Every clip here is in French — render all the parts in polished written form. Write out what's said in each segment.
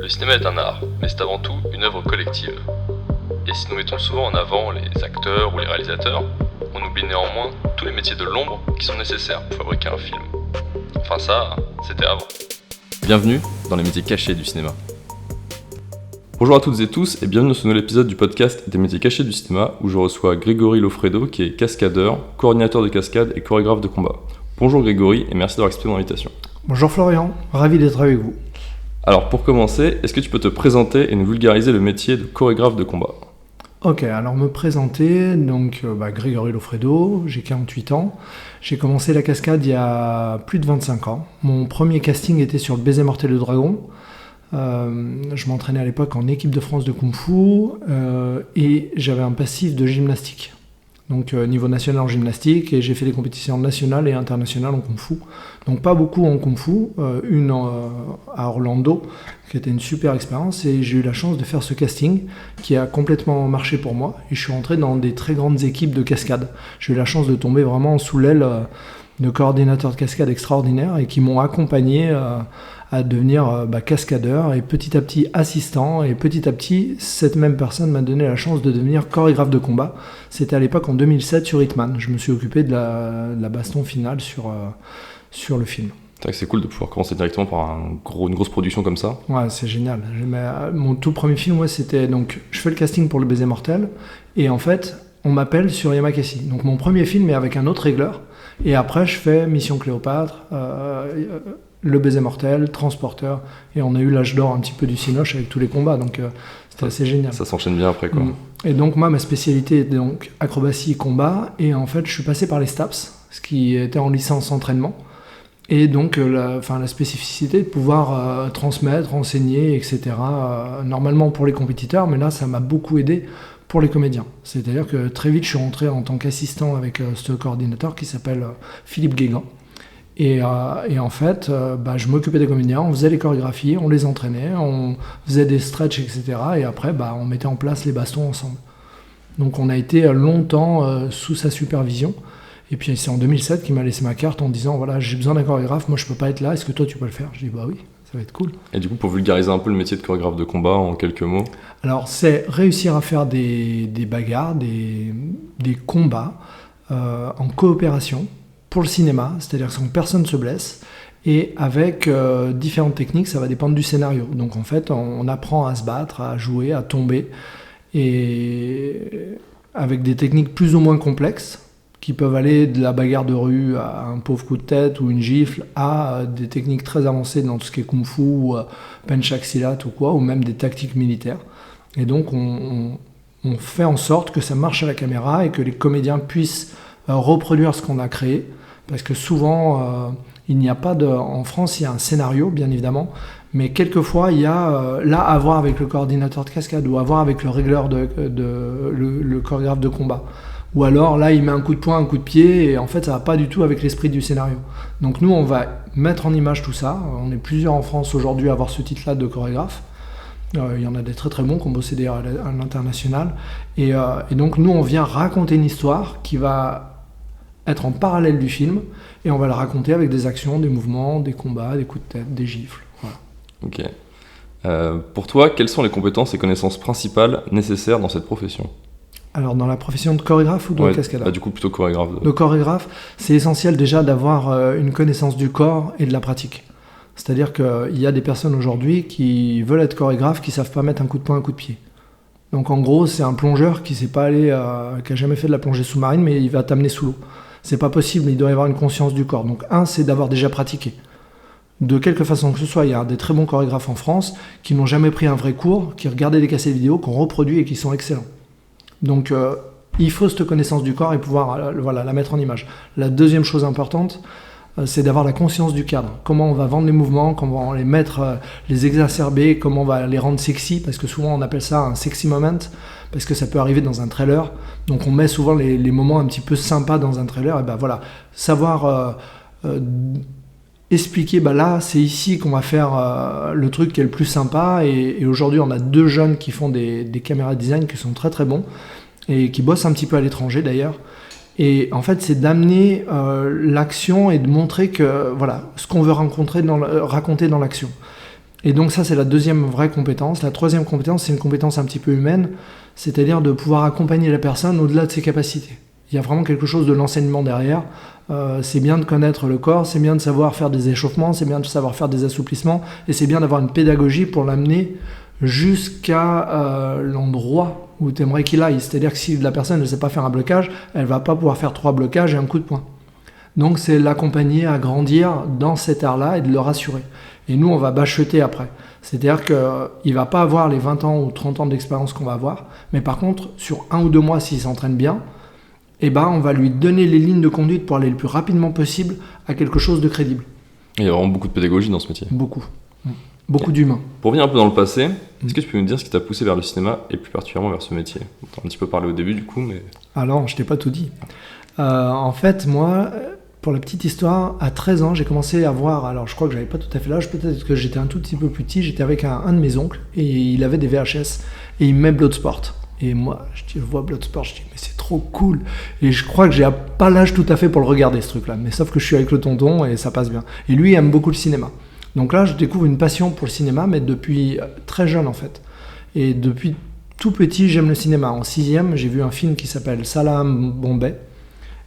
Le cinéma est un art, mais c'est avant tout une œuvre collective. Et si nous mettons souvent en avant les acteurs ou les réalisateurs, on oublie néanmoins tous les métiers de l'ombre qui sont nécessaires pour fabriquer un film. Enfin ça, c'était avant. Bienvenue dans les métiers cachés du cinéma. Bonjour à toutes et tous et bienvenue dans ce nouvel épisode du podcast des métiers cachés du cinéma où je reçois Grégory Lofredo qui est cascadeur, coordinateur de cascade et chorégraphe de combat. Bonjour Grégory et merci d'avoir accepté mon invitation. Bonjour Florian, ravi d'être avec vous. Alors pour commencer, est-ce que tu peux te présenter et nous vulgariser le métier de chorégraphe de combat ? Ok, alors me présenter, donc Grégory Lofredo, j'ai 48 ans. J'ai commencé la cascade il y a plus de 25 ans. Mon premier casting était sur le Baiser mortel de dragon. Je m'entraînais à l'époque en équipe de France de Kung Fu et j'avais un passif de gymnastique. Donc niveau national en gymnastique, et j'ai fait des compétitions nationales et internationales en Kung Fu. Donc pas beaucoup en Kung Fu, une à Orlando, qui était une super expérience, et j'ai eu la chance de faire ce casting qui a complètement marché pour moi, et je suis rentré dans des très grandes équipes de cascade. J'ai eu la chance de tomber vraiment sous l'aile de coordinateurs de cascade extraordinaires et qui m'ont accompagné à devenir cascadeur et petit à petit assistant, et petit à petit cette même personne m'a donné la chance de devenir chorégraphe de combat. C'était à l'époque en 2007 sur Hitman. Je me suis occupé de la baston finale sur le film. C'est cool de pouvoir commencer directement par une grosse production comme ça. Ouais, c'est génial. Mon tout premier film, c'était donc je fais le casting pour le Baiser mortel et en fait on m'appelle sur Yamakasi. Donc mon premier film est avec un autre régleur et après je fais Mission Cléopâtre, le Baiser mortel, Transporteur, et on a eu l'âge d'or un petit peu du Cinoche avec tous les combats, donc c'était assez génial. Ça s'enchaîne bien après quoi. Et donc moi ma spécialité est donc acrobatie et combat, et en fait je suis passé par les STAPS, ce qui était en licence entraînement, et donc la spécificité de pouvoir transmettre, enseigner, etc. Normalement pour les compétiteurs, mais là ça m'a beaucoup aidé pour les comédiens. C'est-à-dire que très vite je suis rentré en tant qu'assistant avec ce coordinateur qui s'appelle Philippe Guégan. Et en fait, je m'occupais des comédiens, on faisait les chorégraphies, on les entraînait, on faisait des stretches, etc. Et après, on mettait en place les bastons ensemble. Donc on a été longtemps sous sa supervision. Et puis c'est en 2007 qu'il m'a laissé ma carte en disant, voilà, j'ai besoin d'un chorégraphe, moi je peux pas être là, est-ce que toi tu peux le faire ? Je dis, bah oui, ça va être cool. Et du coup, pour vulgariser un peu le métier de chorégraphe de combat en quelques mots ? Alors c'est réussir à faire des bagarres, des combats en coopération, pour le cinéma, c'est-à-dire sans que personne ne se blesse, et avec différentes techniques, ça va dépendre du scénario. Donc en fait, on apprend à se battre, à jouer, à tomber, et avec des techniques plus ou moins complexes, qui peuvent aller de la bagarre de rue à un pauvre coup de tête ou une gifle, à des techniques très avancées dans tout ce qui est kung-fu, ou penchak silat ou quoi, ou même des tactiques militaires. Et donc on fait en sorte que ça marche à la caméra et que les comédiens puissent reproduire ce qu'on a créé. Parce que souvent, il n'y a pas en France, il y a un scénario, bien évidemment, mais quelquefois, il y a là à voir avec le coordinateur de cascade, ou à voir avec le régleur le chorégraphe de combat. Ou alors, là, il met un coup de poing, un coup de pied, et en fait, ça va pas du tout avec l'esprit du scénario. Donc nous, on va mettre en image tout ça. On est plusieurs en France aujourd'hui à avoir ce titre-là de chorégraphe. Il y en a des très très bons qui ont bossé d'ailleurs à l'international. Et donc nous, on vient raconter une histoire qui va être en parallèle du film, et on va le raconter avec des actions, des mouvements, des combats, des coups de tête, des gifles. Voilà. Ok. Pour toi, quelles sont les compétences et connaissances principales nécessaires dans cette profession ? Alors dans la profession de chorégraphe ou de cascadeur ? Du coup plutôt chorégraphe. De chorégraphe, c'est essentiel déjà d'avoir une connaissance du corps et de la pratique. C'est-à-dire qu'il y a des personnes aujourd'hui qui veulent être chorégraphes, qui ne savent pas mettre un coup de poing, un coup de pied. Donc en gros, c'est un plongeur qui n'a jamais fait de la plongée sous-marine, mais il va t'amener sous l'eau. C'est pas possible, il doit y avoir une conscience du corps. Donc c'est d'avoir déjà pratiqué. De quelque façon que ce soit, il y a des très bons chorégraphes en France qui n'ont jamais pris un vrai cours, qui regardaient des cassettes vidéo, qu'on reproduit et qui sont excellents. Donc il faut cette connaissance du corps et pouvoir la mettre en image. La deuxième chose importante, c'est d'avoir la conscience du cadre. Comment on va vendre les mouvements, comment on va les mettre, les exacerber, comment on va les rendre sexy, parce que souvent on appelle ça un sexy moment, parce que ça peut arriver dans un trailer. Donc on met souvent les moments un petit peu sympas dans un trailer, et savoir expliquer, là c'est ici qu'on va faire le truc qui est le plus sympa, et aujourd'hui on a 2 jeunes qui font des caméra design qui sont très très bons, et qui bossent un petit peu à l'étranger d'ailleurs. Et en fait, c'est d'amener l'action et de montrer que ce qu'on veut raconter dans l'action. Et donc ça, c'est la deuxième vraie compétence. La troisième compétence, c'est une compétence un petit peu humaine, c'est-à-dire de pouvoir accompagner la personne au-delà de ses capacités. Il y a vraiment quelque chose de l'enseignement derrière. C'est bien de connaître le corps, c'est bien de savoir faire des échauffements, c'est bien de savoir faire des assouplissements, et c'est bien d'avoir une pédagogie pour l'amener jusqu'à l'endroit où tu aimerais qu'il aille. C'est-à-dire que si la personne ne sait pas faire un blocage, elle ne va pas pouvoir faire 3 blocages et un coup de poing. Donc c'est l'accompagner à grandir dans cet art-là et de le rassurer. Et nous, on va bacheter après. C'est-à-dire qu'il ne va pas avoir les 20 ans ou 30 ans d'expérience qu'on va avoir, mais par contre, sur 1 ou 2 mois, s'il s'entraîne bien, eh ben, on va lui donner les lignes de conduite pour aller le plus rapidement possible à quelque chose de crédible. Il y a vraiment beaucoup de pédagogie dans ce métier. Beaucoup. Beaucoup d'humains. Pour revenir un peu dans le passé, est-ce que tu peux nous dire ce qui t'a poussé vers le cinéma et plus particulièrement vers ce métier ? On t'a un petit peu parlé au début du coup, mais... Alors, je t'ai pas tout dit. En fait, moi, pour la petite histoire, à 13 ans, j'ai commencé à voir, alors je crois que j'avais pas tout à fait l'âge, peut-être que j'étais un tout petit peu plus petit, j'étais avec un de mes oncles et il avait des VHS et il met Bloodsport. Et moi, je vois Bloodsport, je dis mais c'est trop cool. Et je crois que j'ai pas l'âge tout à fait pour le regarder ce truc-là, mais sauf que je suis avec le tonton et ça passe bien. Et lui il aime beaucoup le cinéma. Donc là, je découvre une passion pour le cinéma, mais depuis très jeune en fait. Et depuis tout petit, j'aime le cinéma. En 6e, j'ai vu un film qui s'appelle Salaam Bombay.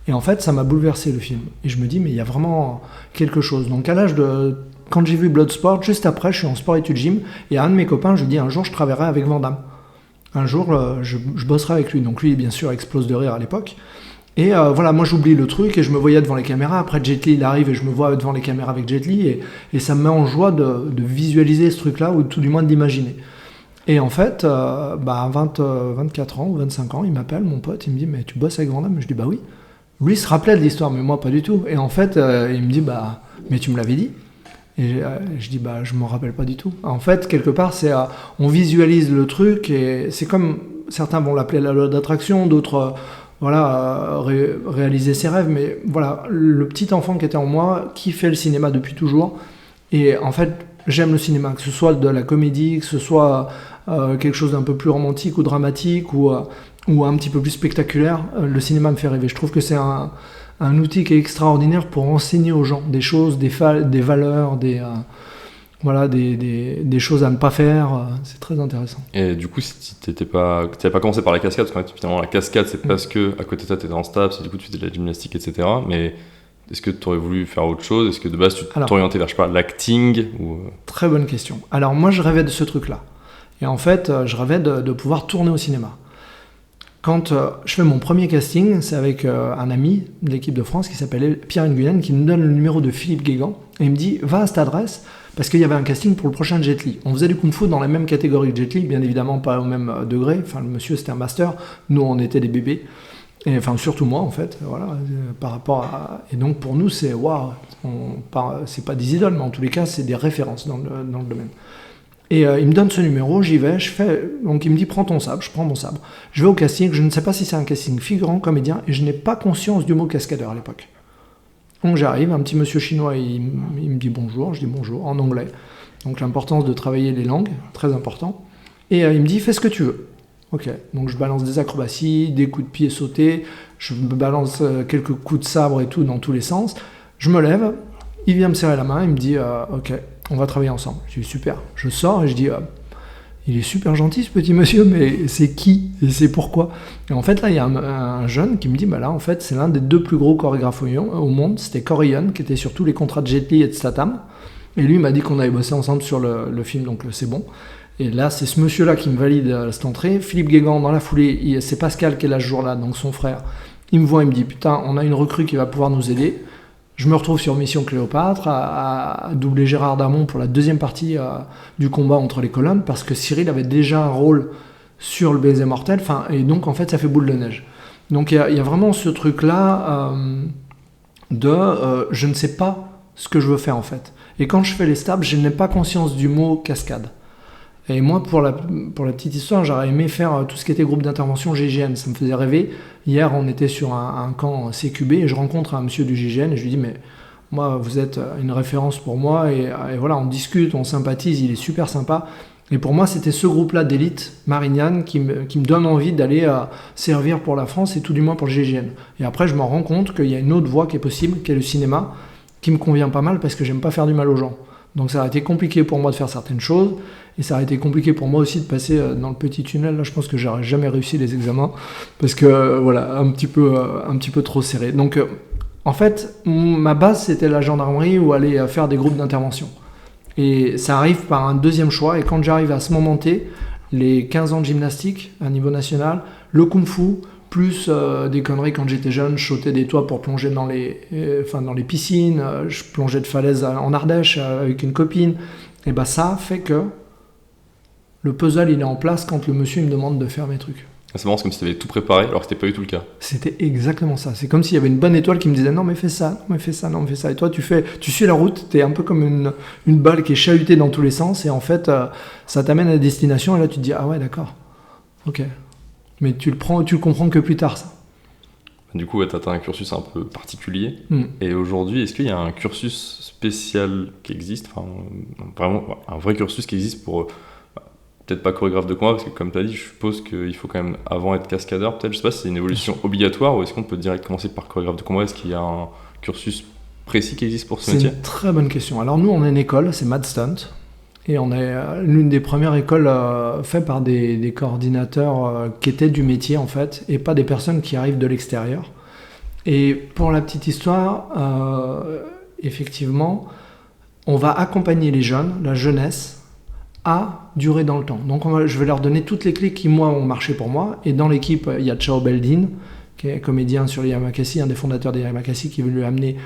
Et en fait, ça m'a bouleversé le film. Et je me dis, mais il y a vraiment quelque chose. Donc à l'âge de... Quand j'ai vu Bloodsport, juste après, je suis en sport études gym. Et à un de mes copains, je lui dis, un jour, je travaillerai avec Van Damme. Un jour, je bosserai avec lui. Donc lui, bien sûr, explose de rire à l'époque. Et voilà, moi j'oublie le truc et je me voyais devant les caméras. Après Jet Li, il arrive et je me vois devant les caméras avec Jet Li. Et ça me met en joie de visualiser ce truc-là, ou tout du moins de l'imaginer. Et en fait, à 24 ans ou 25 ans, il m'appelle, mon pote, il me dit, mais tu bosses avec Van Damme ? Je dis, bah oui. Lui il se rappelait de l'histoire, mais moi pas du tout. Et en fait, il me dit, bah, mais tu me l'avais dit ? Et je dis, bah, je m'en rappelle pas du tout. En fait, quelque part, on visualise le truc et c'est comme, certains vont l'appeler la loi d'attraction, d'autres, réaliser ses rêves. Mais voilà, le petit enfant qui était en moi, qui fait le cinéma depuis toujours. Et en fait, j'aime le cinéma, que ce soit de la comédie, que ce soit quelque chose d'un peu plus romantique ou dramatique ou un petit peu plus spectaculaire. Le cinéma me fait rêver. Je trouve que c'est un outil qui est extraordinaire pour enseigner aux gens des choses, des valeurs, des choses à ne pas faire. C'est très intéressant. Et du coup, si tu n'avais pas commencé par la cascade, parce que finalement la cascade, c'est parce que à côté de ça, tu étais en STAPS, et du coup, tu faisais de la gymnastique, etc. Mais est-ce que tu aurais voulu faire autre chose ? Est-ce que de base, tu t'orientais vers, je sais pas, l'acting ou... Très bonne question. Alors moi, je rêvais de ce truc-là. Et en fait, je rêvais de pouvoir tourner au cinéma. Quand je fais mon premier casting, c'est avec un ami de l'équipe de France qui s'appelait Pierre Nguyen, qui me donne le numéro de Philippe Guégan et il me dit, va à cette adresse parce qu'il y avait un casting pour le prochain Jet Li. On faisait du kung-fu dans la même catégorie que Jet Li, bien évidemment pas au même degré. Enfin, le monsieur c'était un master, nous on était des bébés. Et, enfin, surtout moi en fait, voilà, par rapport à... Et donc pour nous c'est waouh, c'est pas des idoles, mais en tous les cas c'est des références dans le domaine. Et il me donne ce numéro, j'y vais, donc il me dit prends ton sabre, je prends mon sabre. Je vais au casting, je ne sais pas si c'est un casting figurant, comédien, et je n'ai pas conscience du mot cascadeur à l'époque. Donc j'arrive, un petit monsieur chinois, il me dit bonjour, je dis bonjour, en anglais. Donc l'importance de travailler les langues, très important. Et il me dit fais ce que tu veux. Ok, donc je balance des acrobaties, des coups de pied sautés, je balance quelques coups de sabre et tout dans tous les sens. Je me lève, il vient me serrer la main, il me dit ok, on va travailler ensemble. Je dis super. Je sors et je dis il est super gentil ce petit monsieur, mais c'est qui et c'est pourquoi? Et en fait là il y a un jeune qui me dit bah là en fait c'est l'un des 2 plus gros chorégraphes au monde, c'était Corey Yuen qui était sur tous les contrats de Jet Li et de Statham. Et lui il m'a dit qu'on avait bossé ensemble sur le film, donc c'est bon. Et là c'est ce monsieur là qui me valide cette entrée. Philippe Guégan dans la foulée, c'est Pascal qui est là ce jour-là, donc son frère. Il me voit, il me dit putain on a une recrue qui va pouvoir nous aider. Je me retrouve sur Mission Cléopâtre à doubler Gérard Darmon pour la deuxième partie du combat entre les colonnes parce que Cyril avait déjà un rôle sur le baiser mortel, et donc en fait ça fait boule de neige. Donc il y a vraiment ce truc-là je ne sais pas ce que je veux faire en fait. Et quand je fais les stabs, je n'ai pas conscience du mot cascade. Et moi, pour la petite histoire, j'aurais aimé faire tout ce qui était groupe d'intervention GIGN. Ça me faisait rêver. Hier, on était sur un camp CQB et je rencontre un monsieur du GIGN et je lui dis, mais moi, vous êtes une référence pour moi. Et voilà, on discute, on sympathise, il est super sympa. Et pour moi, c'était ce groupe-là d'élite, Marignane, qui me donne envie d'aller servir pour la France et tout du moins pour le GIGN. Et après, je me rends compte qu'il y a une autre voie qui est possible, qui est le cinéma, qui me convient pas mal parce que j'aime pas faire du mal aux gens. Donc ça a été compliqué pour moi de faire certaines choses, et ça a été compliqué pour moi aussi de passer dans le petit tunnel. Là, je pense que j'aurais jamais réussi les examens, parce que voilà, un petit peu trop serré. Donc en fait, ma base, c'était la gendarmerie ou aller faire des groupes d'intervention. Et ça arrive par un deuxième choix, et quand j'arrive à ce moment T, les 15 ans de gymnastique à niveau national, le kung-fu, plus des conneries quand j'étais jeune, je sautais des toits pour plonger dans les piscines, je plongeais de falaise en Ardèche avec une copine, et bah ça fait que le puzzle il est en place quand le monsieur il me demande de faire mes trucs. C'est marrant, c'est comme si tu avais tout préparé alors que c'était pas du tout le cas. C'était exactement ça, c'est comme s'il y avait une bonne étoile qui me disait non mais fais ça, non mais fais ça, non mais fais ça, et toi tu suis la route, t'es un peu comme une balle qui est chahutée dans tous les sens, et en fait ça t'amène à la destination, et là tu te dis ah ouais d'accord, ok. Mais tu le comprends que plus tard, ça. Du coup, tu as un cursus un peu particulier. Et aujourd'hui, est-ce qu'il y a un cursus spécial qui existe, enfin, vraiment un vrai cursus qui existe pour, peut-être pas chorégraphe de combat, parce que comme tu as dit, je suppose qu'il faut quand même avant être cascadeur, peut-être, je sais pas si c'est une évolution obligatoire, ou est-ce qu'on peut direct commencer par chorégraphe de combat? Est-ce qu'il y a un cursus précis qui existe pour ce métier? C'est une très bonne question. Alors nous, on a une école, c'est Mad Stunt. Et on est l'une des premières écoles faites par des coordinateurs qui étaient du métier en fait, et pas des personnes qui arrivent de l'extérieur. Et pour la petite histoire, effectivement, on va accompagner les jeunes, la jeunesse, à durer dans le temps. Donc je vais leur donner toutes les clés qui, moi, ont marché pour moi. Et dans l'équipe, il y a Chao Beldin, qui est comédien sur les Yamakasi, un des fondateurs des Yamakasi, qui veut lui amener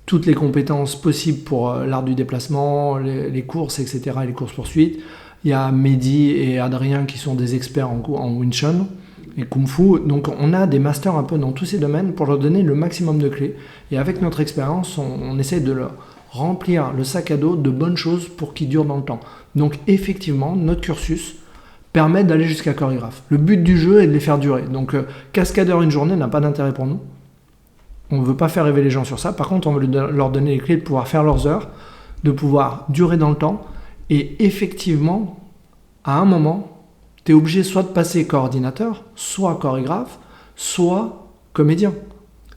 toutes les compétences possibles pour l'art du déplacement, les courses, etc., et les courses-poursuites. Il y a Mehdi et Adrien qui sont des experts en Wing Chun et Kung Fu. Donc on a des masters un peu dans tous ces domaines pour leur donner le maximum de clés. Et avec notre expérience, on essaie de leur remplir le sac à dos de bonnes choses pour qu'ils durent dans le temps. Donc effectivement, notre cursus permet d'aller jusqu'à chorégraphe. Le but du jeu est de les faire durer. Donc cascadeur une journée n'a pas d'intérêt pour nous. On ne veut pas faire rêver les gens sur ça. Par contre, on veut leur donner les clés de pouvoir faire leurs heures, de pouvoir durer dans le temps. Et effectivement, à un moment, tu es obligé soit de passer coordinateur, soit chorégraphe, soit comédien.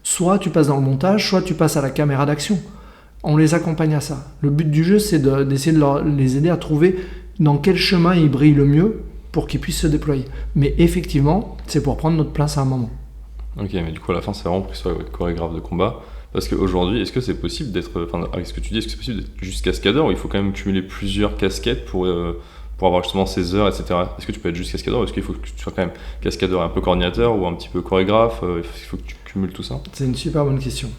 Soit tu passes dans le montage, soit tu passes à la caméra d'action. On les accompagne à ça. Le but du jeu, c'est d'essayer de les aider à trouver dans quel chemin ils brillent le mieux pour qu'ils puissent se déployer. Mais effectivement, c'est pour prendre notre place à un moment. Ok, mais du coup, à la fin, c'est vraiment pour qu'ils soient chorégraphe de combat. Parce qu'aujourd'hui, est-ce que c'est possible d'être. Enfin, avec ce que tu dis, est-ce que c'est possible d'être juste cascadeur ou il faut quand même cumuler plusieurs casquettes pour avoir justement ces heures, etc. Est-ce que tu peux être juste cascadeur ou est-ce qu'il faut que tu sois quand même cascadeur et un peu coordinateur ou un petit peu chorégraphe? Il faut que tu cumules tout ça? C'est une super bonne question.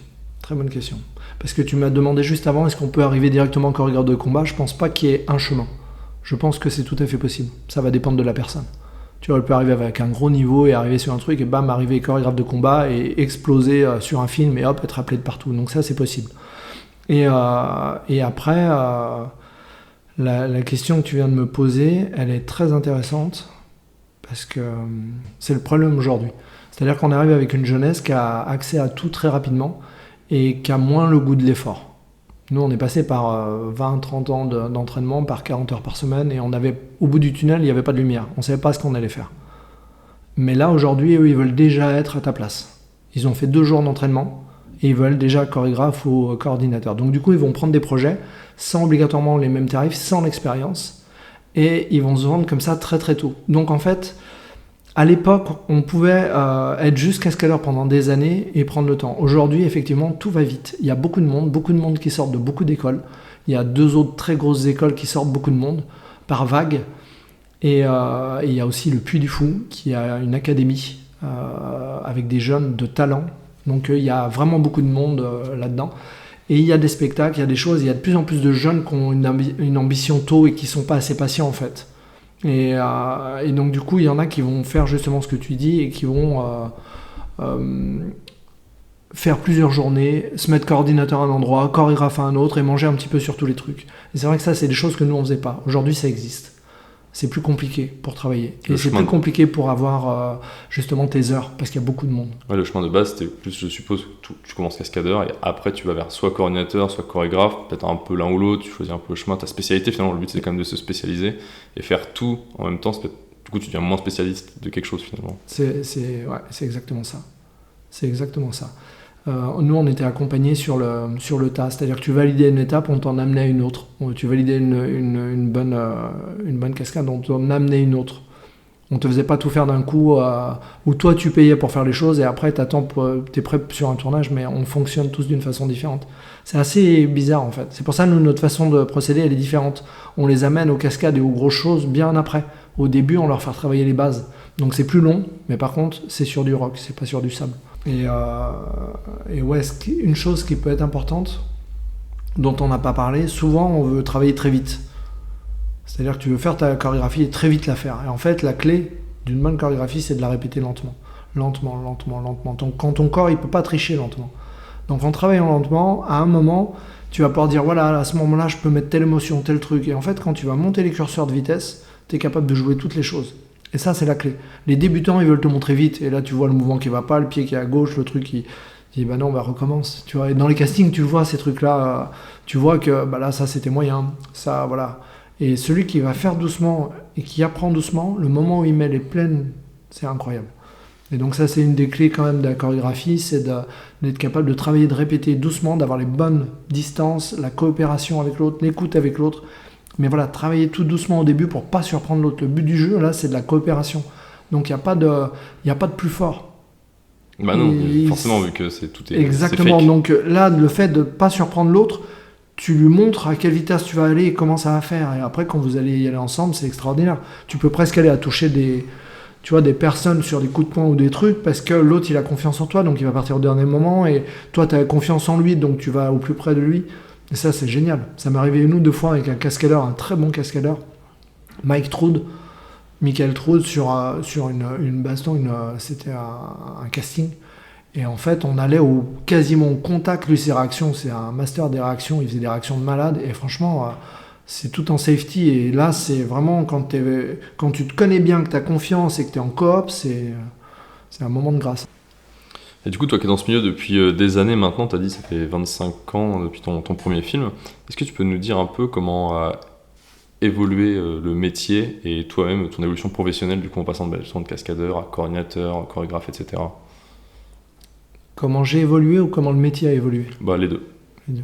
Très bonne question. Parce que tu m'as demandé juste avant, est-ce qu'on peut arriver directement chorégraphe de combat? Je pense pas qu'il y ait un chemin. Je pense que c'est tout à fait possible. Ça va dépendre de la personne. Tu vois, elle peut arriver avec un gros niveau et arriver sur un truc et bam, arriver chorégraphe de combat et exploser sur un film et hop, être appelé de partout. Donc ça, c'est possible. Et après, la question que tu viens de me poser, elle est très intéressante parce que c'est le problème aujourd'hui. C'est-à-dire qu'on arrive avec une jeunesse qui a accès à tout très rapidement et qui a moins le goût de l'effort. Nous, on est passé par 20-30 ans d'entraînement, par 40 heures par semaine, et au bout du tunnel, il n'y avait pas de lumière. On ne savait pas ce qu'on allait faire. Mais là, aujourd'hui, eux, ils veulent déjà être à ta place. Ils ont fait 2 jours d'entraînement, et ils veulent déjà chorégraphe ou coordinateur. Donc du coup, ils vont prendre des projets, sans obligatoirement les mêmes tarifs, sans l'expérience, et ils vont se vendre comme ça très très tôt. Donc en fait, à l'époque, on pouvait être juste cascadeur pendant des années et prendre le temps. Aujourd'hui, effectivement, tout va vite. Il y a beaucoup de monde qui sortent de beaucoup d'écoles. Il y a 2 autres très grosses écoles qui sortent beaucoup de monde par vague. Et il y a aussi le Puy du Fou, qui a une académie avec des jeunes de talent. Donc il y a vraiment beaucoup de monde là-dedans. Et il y a des spectacles, il y a des choses. Il y a de plus en plus de jeunes qui ont une ambition tôt et qui ne sont pas assez patients, en fait. Et donc du coup il y en a qui vont faire justement ce que tu dis et qui vont faire plusieurs journées, se mettre coordinateur à un endroit, chorégraphe à un autre et manger un petit peu sur tous les trucs. Et c'est vrai que ça c'est des choses que nous on faisait pas. Aujourd'hui ça existe. C'est plus compliqué pour travailler. Et c'est plus compliqué pour avoir justement tes heures, parce qu'il y a beaucoup de monde. Ouais, le chemin de base, c'était plus, je suppose, tu commences cascadeur, et après tu vas vers soit coordinateur, soit chorégraphe, peut-être un peu l'un ou l'autre, tu choisis un peu le chemin, ta spécialité, finalement, le but c'est quand même de se spécialiser, et faire tout en même temps, du coup tu deviens moins spécialiste de quelque chose, finalement. C'est exactement ça. C'est exactement ça. Nous, on était accompagnés sur le tas, c'est-à-dire que tu validais une étape, on t'en amenait une autre. Tu validais une bonne cascade, on t'en amenait une autre. On te faisait pas tout faire d'un coup, où toi tu payais pour faire les choses et après t'es prêt sur un tournage, mais on fonctionne tous d'une façon différente. C'est assez bizarre en fait. C'est pour ça que notre façon de procéder elle est différente. On les amène aux cascades et aux grosses choses bien après. Au début, on leur fait travailler les bases. Donc c'est plus long, mais par contre c'est sur du rock, c'est pas sur du sable. Et ouais, une chose qui peut être importante, dont on n'a pas parlé, souvent on veut travailler très vite. C'est-à-dire que tu veux faire ta chorégraphie et très vite la faire. Et en fait, la clé d'une bonne chorégraphie, c'est de la répéter lentement. Lentement. Quand ton corps, il peut pas tricher lentement. Donc en travaillant lentement, à un moment, tu vas pouvoir dire, voilà, à ce moment-là, je peux mettre telle émotion, tel truc. Et en fait, quand tu vas monter les curseurs de vitesse, tu es capable de jouer toutes les choses. Et ça, c'est la clé. Les débutants, ils veulent te montrer vite. Et là, tu vois le mouvement qui va pas, le pied qui est à gauche, le truc qui dit, bah non, bah recommence. Tu vois, et dans les castings, tu le vois, ces trucs-là. Tu vois que bah là, ça, c'était moyen. Ça, voilà. Et celui qui va faire doucement et qui apprend doucement, le moment où il met les pleines, c'est incroyable. Et donc ça, c'est une des clés quand même de la chorégraphie, c'est d'être capable de travailler, de répéter doucement, d'avoir les bonnes distances, la coopération avec l'autre, l'écoute avec l'autre. Mais voilà, travailler tout doucement au début pour pas surprendre l'autre. Le but du jeu, là, c'est de la coopération. Donc il n'y a pas de plus fort. Bah non, forcément, vu que tout est exactement. C'est fake. Donc là, le fait de pas surprendre l'autre, tu lui montres à quelle vitesse tu vas aller et comment ça va faire. Et après, quand vous allez y aller ensemble, c'est extraordinaire. Tu peux presque aller à toucher des personnes sur des coups de poing ou des trucs parce que l'autre, il a confiance en toi, donc il va partir au dernier moment. Et toi, tu as confiance en lui, donc tu vas au plus près de lui. Et ça, c'est génial. Ça m'est arrivé une ou deux fois avec un cascadeur, un très bon cascadeur, Michael Troud, sur une baston, c'était un casting. Et en fait, on allait quasiment au contact. Lui, ses réactions, c'est un master des réactions. Il faisait des réactions de malade. Et franchement, c'est tout en safety. Et là, c'est vraiment quand tu te connais bien, que tu as confiance et que tu es en coop, c'est un moment de grâce. Et du coup, toi qui es dans ce milieu depuis des années maintenant, tu as dit ça fait 25 ans depuis ton premier film. Est-ce que tu peux nous dire un peu comment a évolué le métier et toi-même, ton évolution professionnelle, du coup, en passant de cascadeur à coordinateur, chorégraphe, etc. Comment j'ai évolué ou comment le métier a évolué ? Bah, les deux. Tu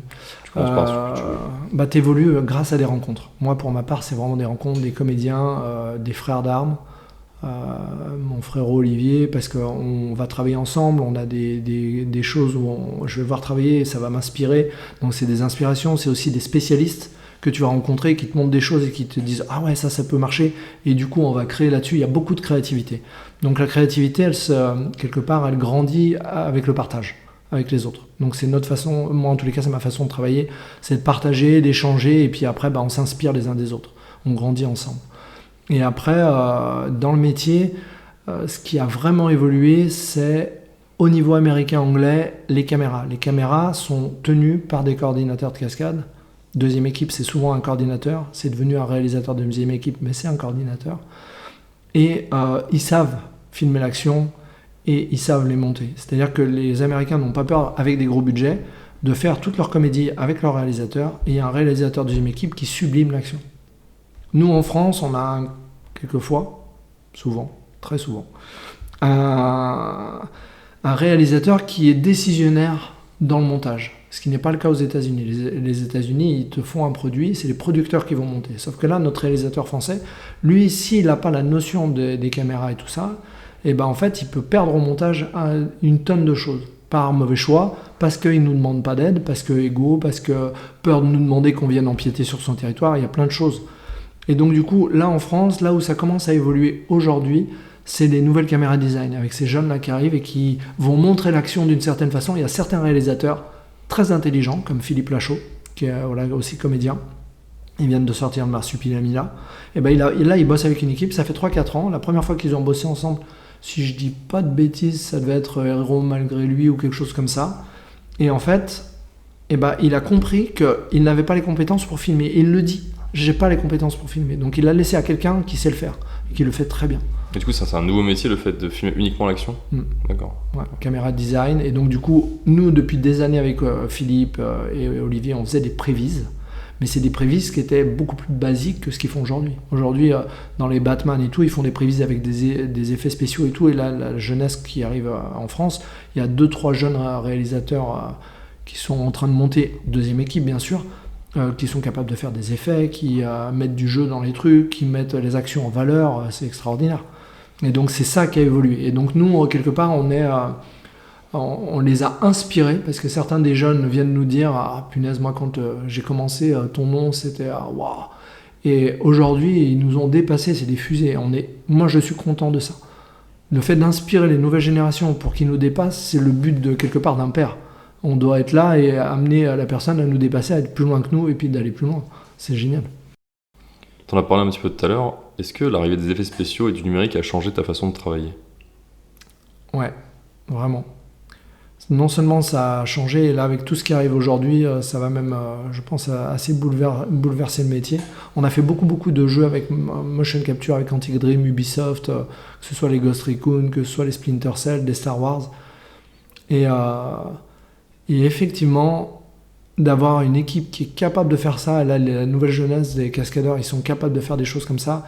commences par ce que tu veux. Bah, t'évolues grâce à des rencontres. Moi, pour ma part, c'est vraiment des rencontres, des comédiens, des frères d'armes. Mon frère Olivier, parce qu'on va travailler ensemble, on a des choses où je vais voir travailler et ça va m'inspirer. Donc c'est des inspirations, c'est aussi des spécialistes que tu vas rencontrer qui te montrent des choses et qui te disent ah ouais, ça peut marcher. Et du coup, on va créer là-dessus. Il y a beaucoup de créativité. Donc la créativité, quelque part, elle grandit avec le partage avec les autres. Donc c'est notre façon, moi en tous les cas, c'est ma façon de travailler, c'est de partager, d'échanger et puis après, on s'inspire les uns des autres. On grandit ensemble. Et après, dans le métier, ce qui a vraiment évolué, c'est au niveau américain-anglais, les caméras. Les caméras sont tenues par des coordinateurs de cascade. Deuxième équipe, c'est souvent un coordinateur. C'est devenu un réalisateur de deuxième équipe, mais c'est un coordinateur. Et ils savent filmer l'action et ils savent les monter. C'est-à-dire que les Américains n'ont pas peur, avec des gros budgets, de faire toute leur comédie avec leur réalisateur. Et il y a un réalisateur de deuxième équipe qui sublime l'action. Nous, en France, on a quelquefois, souvent, très souvent, un réalisateur qui est décisionnaire dans le montage, ce qui n'est pas le cas aux États-Unis. Les États-Unis, ils te font un produit, c'est les producteurs qui vont monter. Sauf que là, notre réalisateur français, lui, s'il n'a pas la notion des caméras et tout ça, en fait, il peut perdre au montage une tonne de choses. Par mauvais choix, parce qu'il ne nous demande pas d'aide, parce que égo, parce que peur de nous demander qu'on vienne empiéter sur son territoire, il y a plein de choses. Et donc du coup, là en France, là où ça commence à évoluer aujourd'hui, c'est les nouvelles caméras design, avec ces jeunes-là qui arrivent et qui vont montrer l'action d'une certaine façon. Il y a certains réalisateurs très intelligents, comme Philippe Lachaud, qui est aussi comédien. Ils viennent de sortir de Marsupilami là. Et là, il bosse avec une équipe, ça fait 3-4 ans. La première fois qu'ils ont bossé ensemble, si je dis pas de bêtises, ça devait être Héros malgré lui ou quelque chose comme ça. Et en fait, il a compris qu'il n'avait pas les compétences pour filmer. Et il le dit. J'ai pas les compétences pour filmer. Donc il l'a laissé à quelqu'un qui sait le faire et qui le fait très bien. Et du coup, ça c'est un nouveau métier, le fait de filmer uniquement l'action. D'accord. Ouais, caméra design. Et donc du coup, nous, depuis des années avec Philippe et Olivier, on faisait des prévises. Mais c'est des prévises qui étaient beaucoup plus basiques que ce qu'ils font aujourd'hui. Aujourd'hui, dans les Batman et tout, ils font des prévises avec des effets spéciaux et tout. Et là, la jeunesse qui arrive en France, il y a 2-3 jeunes réalisateurs qui sont en train de monter, deuxième équipe bien sûr, qui sont capables de faire des effets, qui mettent du jeu dans les trucs, qui mettent les actions en valeur. C'est extraordinaire. Et donc c'est ça qui a évolué. Et donc nous, quelque part, on les a inspirés, parce que certains des jeunes viennent nous dire « Ah punaise, moi quand j'ai commencé, ton nom c'était waouh !» Et aujourd'hui, ils nous ont dépassés, c'est des fusées. Moi je suis content de ça. Le fait d'inspirer les nouvelles générations pour qu'ils nous dépassent, c'est le but de quelque part d'un père. On doit être là et amener la personne à nous dépasser, à être plus loin que nous et puis d'aller plus loin. C'est génial. T'en as parlé un petit peu tout à l'heure. Est-ce que l'arrivée des effets spéciaux et du numérique a changé ta façon de travailler ? Ouais, vraiment. Non seulement ça a changé, et là avec tout ce qui arrive aujourd'hui, ça va même, je pense, assez bouleverser le métier. On a fait beaucoup de jeux avec motion capture, avec Quantic Dream, Ubisoft, que ce soit les Ghost Recon, que ce soit les Splinter Cell, des Star Wars. Et effectivement, d'avoir une équipe qui est capable de faire ça, et là la nouvelle jeunesse des cascadeurs, ils sont capables de faire des choses comme ça,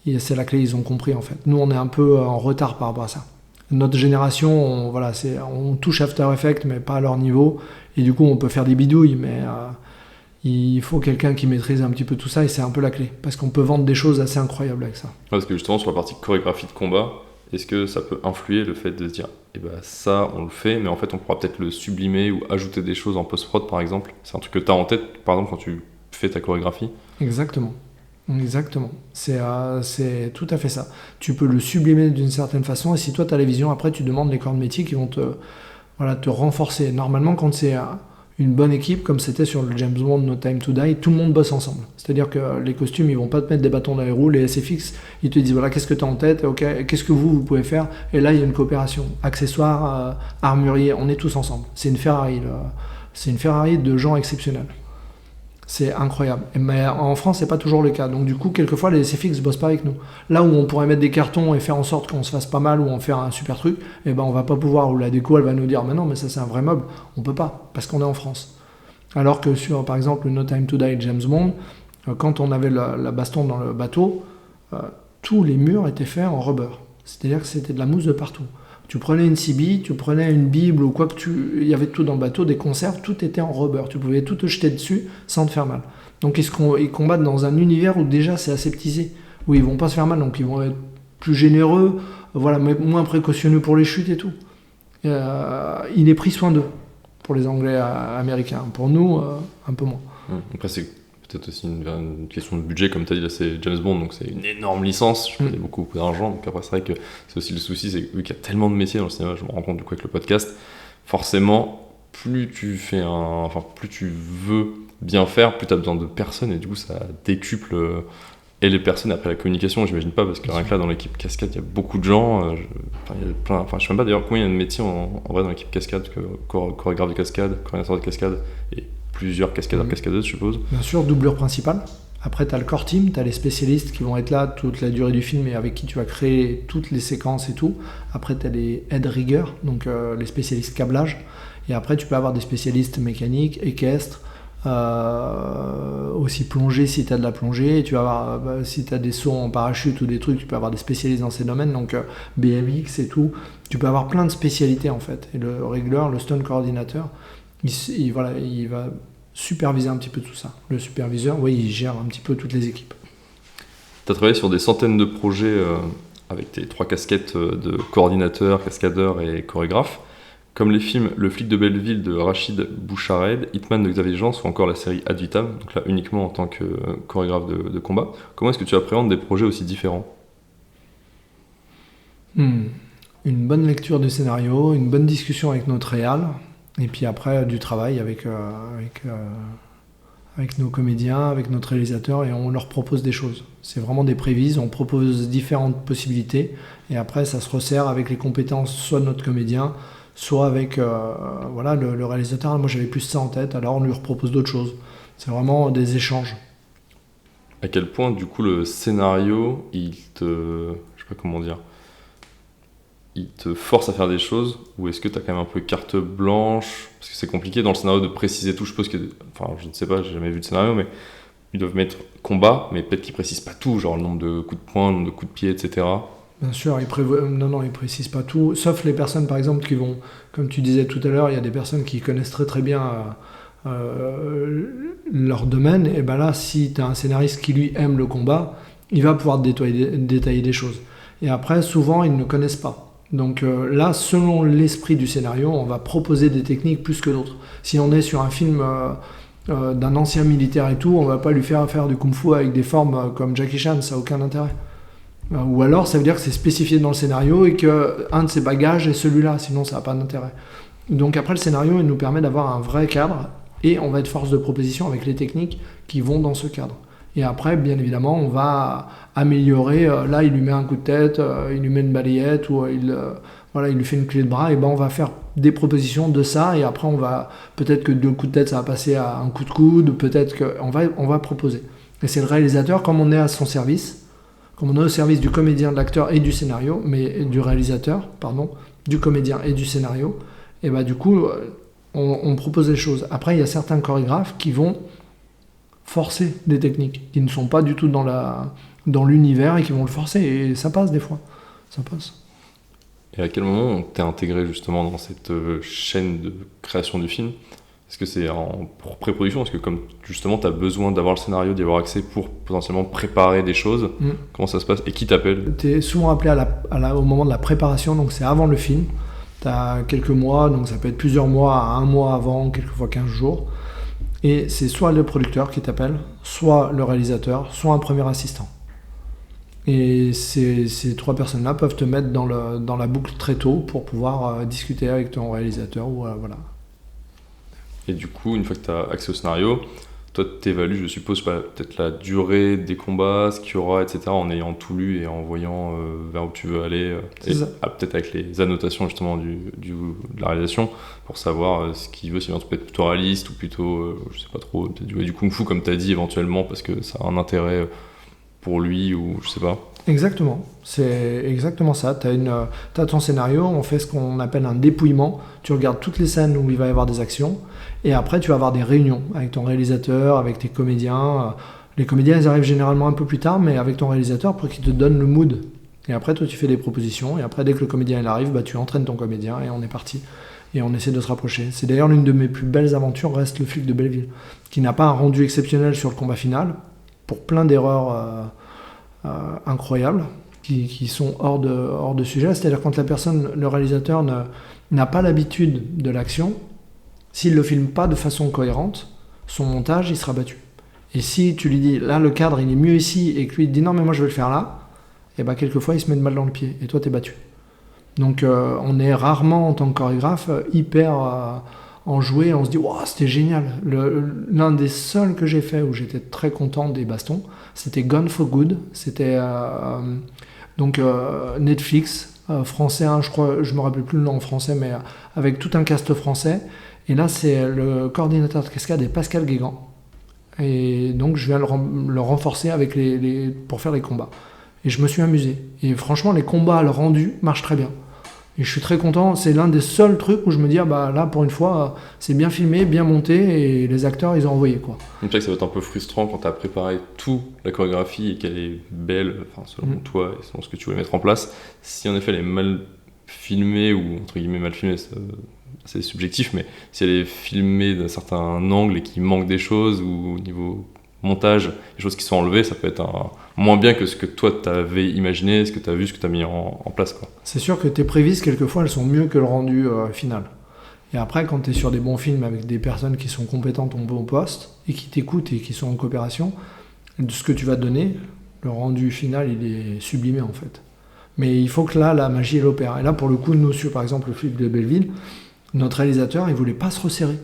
et c'est la clé, ils ont compris en fait. Nous on est un peu en retard par rapport à ça. Notre génération, on touche After Effects, mais pas à leur niveau. Et du coup, on peut faire des bidouilles, mais il faut quelqu'un qui maîtrise un petit peu tout ça, et c'est un peu la clé. Parce qu'on peut vendre des choses assez incroyables avec ça. Parce que justement, sur la partie chorégraphie de combat, est-ce que ça peut influer le fait de se dire ça, on le fait, mais en fait, on pourra peut-être le sublimer ou ajouter des choses en post-prod, par exemple ? C'est un truc que tu as en tête, par exemple, quand tu fais ta chorégraphie ? Exactement. C'est tout à fait ça. Tu peux le sublimer d'une certaine façon, et si toi tu as la vision, après tu demandes les corps de métier qui vont te renforcer. Normalement, quand c'est une bonne équipe, comme c'était sur le James Bond No Time to Die, tout le monde bosse ensemble. C'est-à-dire que les costumes, ils vont pas te mettre des bâtons dans les roues, les SFX, ils te disent voilà, qu'est-ce que tu as en tête, ok, qu'est-ce que vous pouvez faire, et là il y a une coopération. Accessoires, armuriers, on est tous ensemble. C'est une Ferrari de gens exceptionnels. C'est incroyable. Mais en France, c'est pas toujours le cas. Donc du coup, quelquefois, les SFX bossent pas avec nous. Là où on pourrait mettre des cartons et faire en sorte qu'on se fasse pas mal ou en faire un super truc, on va pas pouvoir. Ou la déco, elle va nous dire, mais non, mais ça c'est un vrai meuble. On peut pas, parce qu'on est en France. Alors que sur, par exemple, No Time to Die James Bond, quand on avait la baston dans le bateau, tous les murs étaient faits en rubber. C'est-à-dire que c'était de la mousse de partout. Tu prenais une CB, tu prenais une Bible ou quoi que il y avait tout dans le bateau, des conserves, tout était en rubber. Tu pouvais tout te jeter dessus sans te faire mal. Donc ils combattent dans un univers où déjà c'est aseptisé, où ils vont pas se faire mal, donc ils vont être plus généreux, mais moins précautionneux pour les chutes et tout. Il est pris soin d'eux pour les Anglais américains. Pour nous, un peu moins. Après c'est peut-être aussi une question de budget, comme tu as dit, là c'est James Bond, donc c'est une énorme licence, je connais beaucoup d'argent, donc après c'est vrai que c'est aussi le souci, c'est que vu qu'il y a tellement de métiers dans le cinéma, je me rends compte du coup avec le podcast, forcément, plus tu veux bien faire, plus tu as besoin de personnes, et du coup ça décuple et les personnes. Après la communication, j'imagine pas, parce que rien que là dans l'équipe cascade, il y a beaucoup de gens, je sais même pas d'ailleurs combien il y a de métiers en vrai dans l'équipe cascade, chorégraphe de cascade, coordinateur de cascade, et plusieurs cascadeurs, cascadeuses, je suppose. Bien sûr, doublure principale. Après, tu as le core team, tu as les spécialistes qui vont être là toute la durée du film et avec qui tu vas créer toutes les séquences et tout. Après, tu as les head riggers, donc les spécialistes câblage. Et après, tu peux avoir des spécialistes mécaniques, équestres, aussi plongée si tu as de la plongée. Et tu vas avoir, si tu as des sauts en parachute ou des trucs, tu peux avoir des spécialistes dans ces domaines, donc BMX et tout. Tu peux avoir plein de spécialités en fait. Et le riggler, le stunt coordinateur, il va superviser un petit peu tout ça. Le superviseur, il gère un petit peu toutes les équipes. Tu as travaillé sur des centaines de projets avec tes 3 casquettes de coordinateur, cascadeur et chorégraphe, comme les films Le flic de Belleville de Rachid Bouchareb, Hitman de Xavier Jeance ou encore la série Ad Vitam, donc là uniquement en tant que chorégraphe de combat. Comment est-ce que tu appréhendes des projets aussi différents ? Une bonne lecture du scénario, une bonne discussion avec notre réal, et puis après du travail avec nos comédiens, avec notre réalisateur, et on leur propose des choses. C'est vraiment des prévises, on propose différentes possibilités, et après ça se resserre avec les compétences soit de notre comédien, soit avec le réalisateur. Moi j'avais plus ça en tête, alors on lui propose d'autres choses. C'est vraiment des échanges. À quel point du coup le scénario, je sais pas comment dire, il te force à faire des choses, ou est-ce que tu as quand même un peu carte blanche? Parce que c'est compliqué dans le scénario de préciser tout. Je suppose que, enfin, je ne sais pas, j'ai jamais vu de scénario, mais ils doivent mettre combat, mais peut-être qu'ils précisent pas tout, genre le nombre de coups de poing, le nombre de coups de pied, etc. Bien sûr, non, ils précisent pas tout, sauf les personnes par exemple qui vont, comme tu disais tout à l'heure, il y a des personnes qui connaissent très très bien leur domaine, et ben là, si tu as un scénariste qui lui aime le combat, il va pouvoir détailler des choses. Et après, souvent, ils ne connaissent pas. Donc là, selon l'esprit du scénario, on va proposer des techniques plus que d'autres. Si on est sur un film d'un ancien militaire et tout, on va pas lui faire du kung-fu avec des formes comme Jackie Chan, ça n'a aucun intérêt. Ou alors ça veut dire que c'est spécifié dans le scénario et qu'un de ses bagages est celui-là, sinon ça n'a pas d'intérêt. Donc après le scénario, il nous permet d'avoir un vrai cadre et on va être force de proposition avec les techniques qui vont dans ce cadre. Et après, bien évidemment, on va améliorer, là il lui met un coup de tête, il lui met une balayette ou il lui fait une clé de bras, et ben on va faire des propositions de ça et après on va, peut-être que 2 coups de tête ça va passer à un coup de coude, peut-être qu'on va proposer. Et c'est le réalisateur, comme on est à son service, comme on est au service du comédien, de l'acteur et du scénario, mais du réalisateur, pardon, du comédien et du scénario, et bah du coup, on propose des choses. Après, il y a certains chorégraphes qui vont forcer des techniques, qui ne sont pas du tout dans l'univers et qui vont le forcer, et ça passe des fois, ça passe. Et à quel moment on t'est intégré justement dans cette chaîne de création du film? Est-ce que c'est pour pré-production? Est-ce que comme justement tu as besoin d'avoir le scénario, d'y avoir accès pour potentiellement préparer des choses? Comment ça se passe? Et qui t'appelle? Tu es souvent appelé au moment de la préparation, donc c'est avant le film. Tu as quelques mois, donc ça peut être plusieurs mois à un mois avant, quelquefois 15 jours. Et c'est soit le producteur qui t'appelle, soit le réalisateur, soit un premier assistant. Et ces 3 personnes-là peuvent te mettre dans la boucle très tôt pour pouvoir discuter avec ton réalisateur. Voilà. Et du coup, une fois que tu as accès au scénario, toi tu évalues, je suppose, peut-être la durée des combats, ce qu'il y aura, etc., en ayant tout lu et en voyant vers où tu veux aller, peut-être avec les annotations justement de la réalisation, pour savoir ce qu'il veut, si c'est peut-être plutôt réaliste ou plutôt, je sais pas trop, peut-être du kung-fu comme tu as dit éventuellement, parce que ça a un intérêt pour lui, ou je sais pas. Exactement, c'est exactement ça. T'as ton scénario, on fait ce qu'on appelle un dépouillement. Tu regardes toutes les scènes où il va y avoir des actions, et après tu vas avoir des réunions avec ton réalisateur, avec tes comédiens. Les comédiens, ils arrivent généralement un peu plus tard, mais avec ton réalisateur pour qu'il te donne le mood. Et après, toi, tu fais des propositions, et après, dès que le comédien il arrive, bah, tu entraînes ton comédien, et on est parti. Et on essaie de se rapprocher. C'est d'ailleurs l'une de mes plus belles aventures, reste Le Flic de Belleville, qui n'a pas un rendu exceptionnel sur le combat final, pour plein d'erreurs incroyables, qui sont hors de sujet. C'est-à-dire quand le réalisateur n'a pas l'habitude de l'action, s'il ne le filme pas de façon cohérente, son montage, il sera battu. Et si tu lui dis, là, le cadre, il est mieux ici, et que lui, il te dit, non, mais moi, je vais le faire là, et ben quelquefois, il se met une balle dans le pied, et toi, t'es battu. Donc, on est rarement, en tant que chorégraphe, hyper enjoué, on se dit, wow, c'était génial. L'un des seuls que j'ai fait où j'étais très content des bastons, c'était Gone for Good. C'était Netflix, français, hein, je crois, je me rappelle plus le nom en français, mais avec tout un cast français. Et là, c'est le coordinateur de cascade est Pascal Guégan. Et donc, je viens le renforcer avec pour faire les combats. Et je me suis amusé. Et franchement, les combats, le rendu, marchent très bien. Et je suis très content. C'est l'un des seuls trucs où je me dis, là, pour une fois, c'est bien filmé, bien monté, et les acteurs, ils ont envoyé, quoi. C'est vrai que ça va être un peu frustrant quand tu as préparé toute la chorégraphie et qu'elle est belle, selon toi et selon ce que tu voulais mettre en place. Si en effet elle est mal filmée, ou entre guillemets mal filmée, c'est subjectif, mais si elle est filmée d'un certain angle et qu'il manque des choses, ou au niveau montage, les choses qui sont enlevées, ça peut être moins bien que ce que toi t'avais imaginé, ce que t'as vu, ce que t'as mis en place, quoi. C'est sûr que tes prévises, quelquefois, elles sont mieux que le rendu final. Et après, quand tu es sur des bons films avec des personnes qui sont compétentes au bon poste et qui t'écoutent et qui sont en coopération, de ce que tu vas donner, le rendu final, il est sublimé en fait. Mais il faut que là, la magie, elle opère. Et là, pour le coup, nous, sur par exemple le Flic de Belleville, notre réalisateur, il voulait pas se resserrer.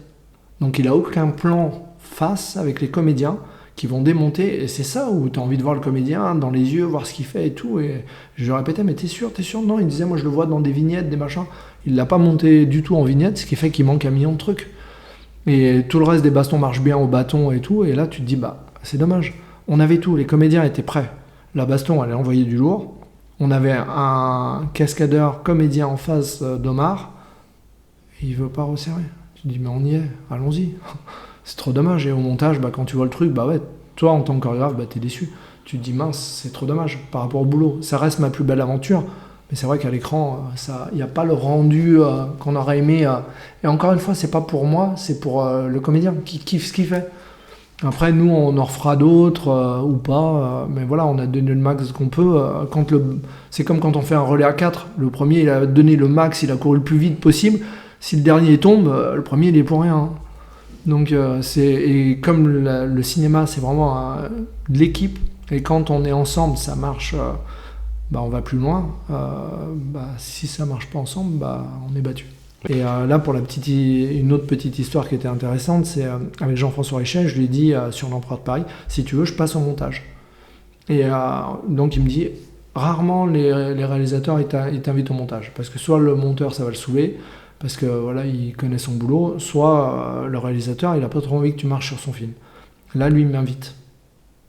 Donc il a aucun plan face avec les comédiens qui vont démonter, et c'est ça où tu as envie de voir le comédien dans les yeux, voir ce qu'il fait et tout, et je lui répétais, mais t'es sûr? Non, il disait, moi je le vois dans des vignettes, des machins, il l'a pas monté du tout en vignette, ce qui fait qu'il manque un million de trucs, et tout le reste des bastons marche bien au bâton et tout, et là tu te dis, c'est dommage, on avait tout, les comédiens étaient prêts, la baston elle envoyait du lourd, On avait un cascadeur comédien en face d'Omar, et il veut pas resserrer. Tu te dis, mais on y est, allons-y. C'est trop dommage. Et au montage, quand tu vois le truc, toi en tant que chorégraphe, t'es déçu. Tu te dis, mince, c'est trop dommage par rapport au boulot. Ça reste ma plus belle aventure, mais c'est vrai qu'à l'écran, il n'y a pas le rendu qu'on aurait aimé. Et encore une fois, c'est pas pour moi, c'est pour le comédien qui kiffe ce qu'il fait. Après, nous, on en refera d'autres ou pas, mais voilà, on a donné le max qu'on peut. C'est comme quand on fait un relais à 4. Le premier, il a donné le max, il a couru le plus vite possible. Si le dernier tombe, le premier, il est pour rien. Donc, et comme le cinéma, c'est vraiment de l'équipe, et quand on est ensemble, ça marche, on va plus loin. Si ça marche pas ensemble, on est battu. Et là, pour une autre petite histoire qui était intéressante, c'est avec Jean-François Richet, je lui ai dit sur l'Empereur de Paris, si tu veux, je passe au montage. Et donc il me dit, rarement les réalisateurs ils t'invitent au montage, parce que soit le monteur ça va le saouler, parce que voilà, il connaît son boulot, soit le réalisateur il a pas trop envie que tu marches sur son film. Là, lui, il m'invite.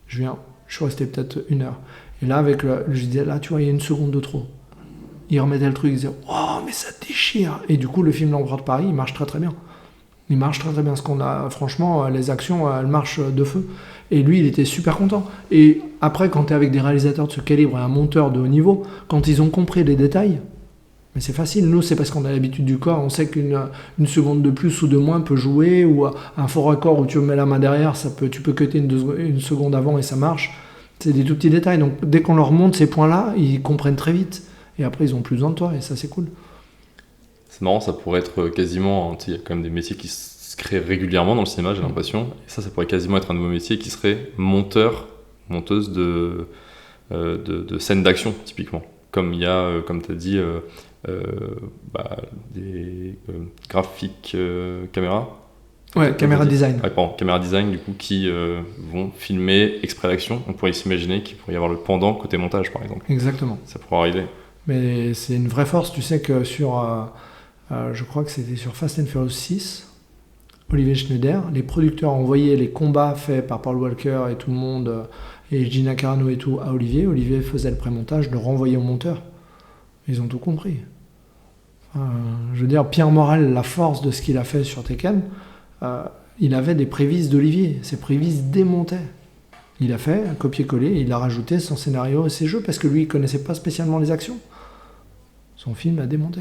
Je viens, je suis resté peut-être 1 heure. Et là, je disais, là, tu vois, il y a 1 seconde de trop. Il remettait le truc, il disait, oh, mais ça déchire. Et du coup, le film L'Empereur de Paris, il marche très très bien. Il marche très très bien. Ce qu'on a, franchement, les actions, elles marchent de feu. Et lui, il était super content. Et après, quand tu es avec des réalisateurs de ce calibre et un monteur de haut niveau, quand ils ont compris les détails, mais c'est facile. Nous, c'est parce qu'on a l'habitude du corps. On sait qu'une seconde de plus ou de moins peut jouer, ou un faux raccord où tu mets la main derrière, tu peux cutter une seconde avant et ça marche. C'est des tout petits détails. Donc, dès qu'on leur montre ces points-là, ils comprennent très vite. Et après, ils ont plus besoin de toi, et ça, c'est cool. C'est marrant, ça pourrait être quasiment... Il y a quand même des métiers qui se créent régulièrement dans le cinéma, j'ai l'impression. Et ça pourrait quasiment être un nouveau métier qui serait monteuse de scènes d'action, typiquement. Comme il y a, comme tu as dit, des graphiques caméras. Ouais, caméra design. Ouais, pardon, caméra design, du coup, qui vont filmer exprès l'action. On pourrait s'imaginer qu'il pourrait y avoir le pendant côté montage, par exemple. Exactement. Ça pourrait arriver. Mais c'est une vraie force. Tu sais que je crois que c'était sur Fast and Furious 6, Olivier Schneider, les producteurs envoyaient les combats faits par Paul Walker et tout le monde, et Gina Carano et tout, à Olivier. Olivier faisait le pré-montage, le renvoyait au monteur. Ils ont tout compris. Je veux dire, Pierre Morel, la force de ce qu'il a fait sur Tekken, il avait des prévises d'Olivier. Ces prévises démontaient. Il a fait un copier-coller, il a rajouté son scénario et ses jeux, parce que lui, il connaissait pas spécialement les actions. Son film a démonté.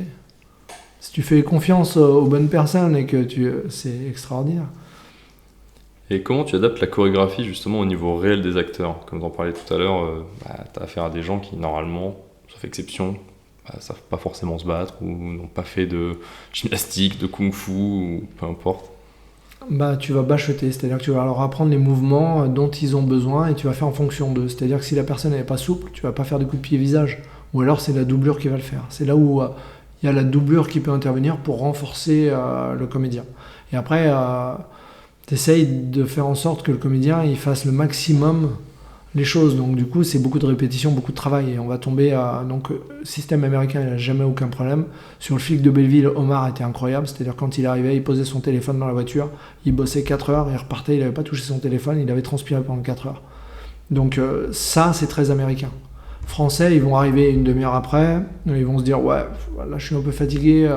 Si tu fais confiance aux bonnes personnes et que c'est extraordinaire. Et comment tu adaptes la chorégraphie justement au niveau réel des acteurs? Comme tu en parlais tout à l'heure, tu as affaire à des gens qui normalement, sauf exception, savent pas forcément se battre ou n'ont pas fait de gymnastique, de kung-fu ou peu importe. Tu vas bachoter, c'est-à-dire que tu vas leur apprendre les mouvements dont ils ont besoin et tu vas faire en fonction d'eux. C'est-à-dire que si la personne n'est pas souple, tu vas pas faire des coups de pied visage. Ou alors c'est la doublure qui va le faire. C'est là où il y a la doublure qui peut intervenir pour renforcer le comédien. Et après, tu essayes de faire en sorte que le comédien il fasse le maximum les choses. Donc du coup, c'est beaucoup de répétitions, beaucoup de travail. Et on va tomber donc système américain, il n'a jamais aucun problème. Sur le flic de Belleville, Omar était incroyable. C'est-à-dire quand il arrivait, il posait son téléphone dans la voiture, il bossait 4 heures, il repartait, il n'avait pas touché son téléphone, il avait transpiré pendant 4 heures. Donc ça, c'est très américain. Français, ils vont arriver 1/2 heure après, ils vont se dire ouais, là je suis un peu fatigué,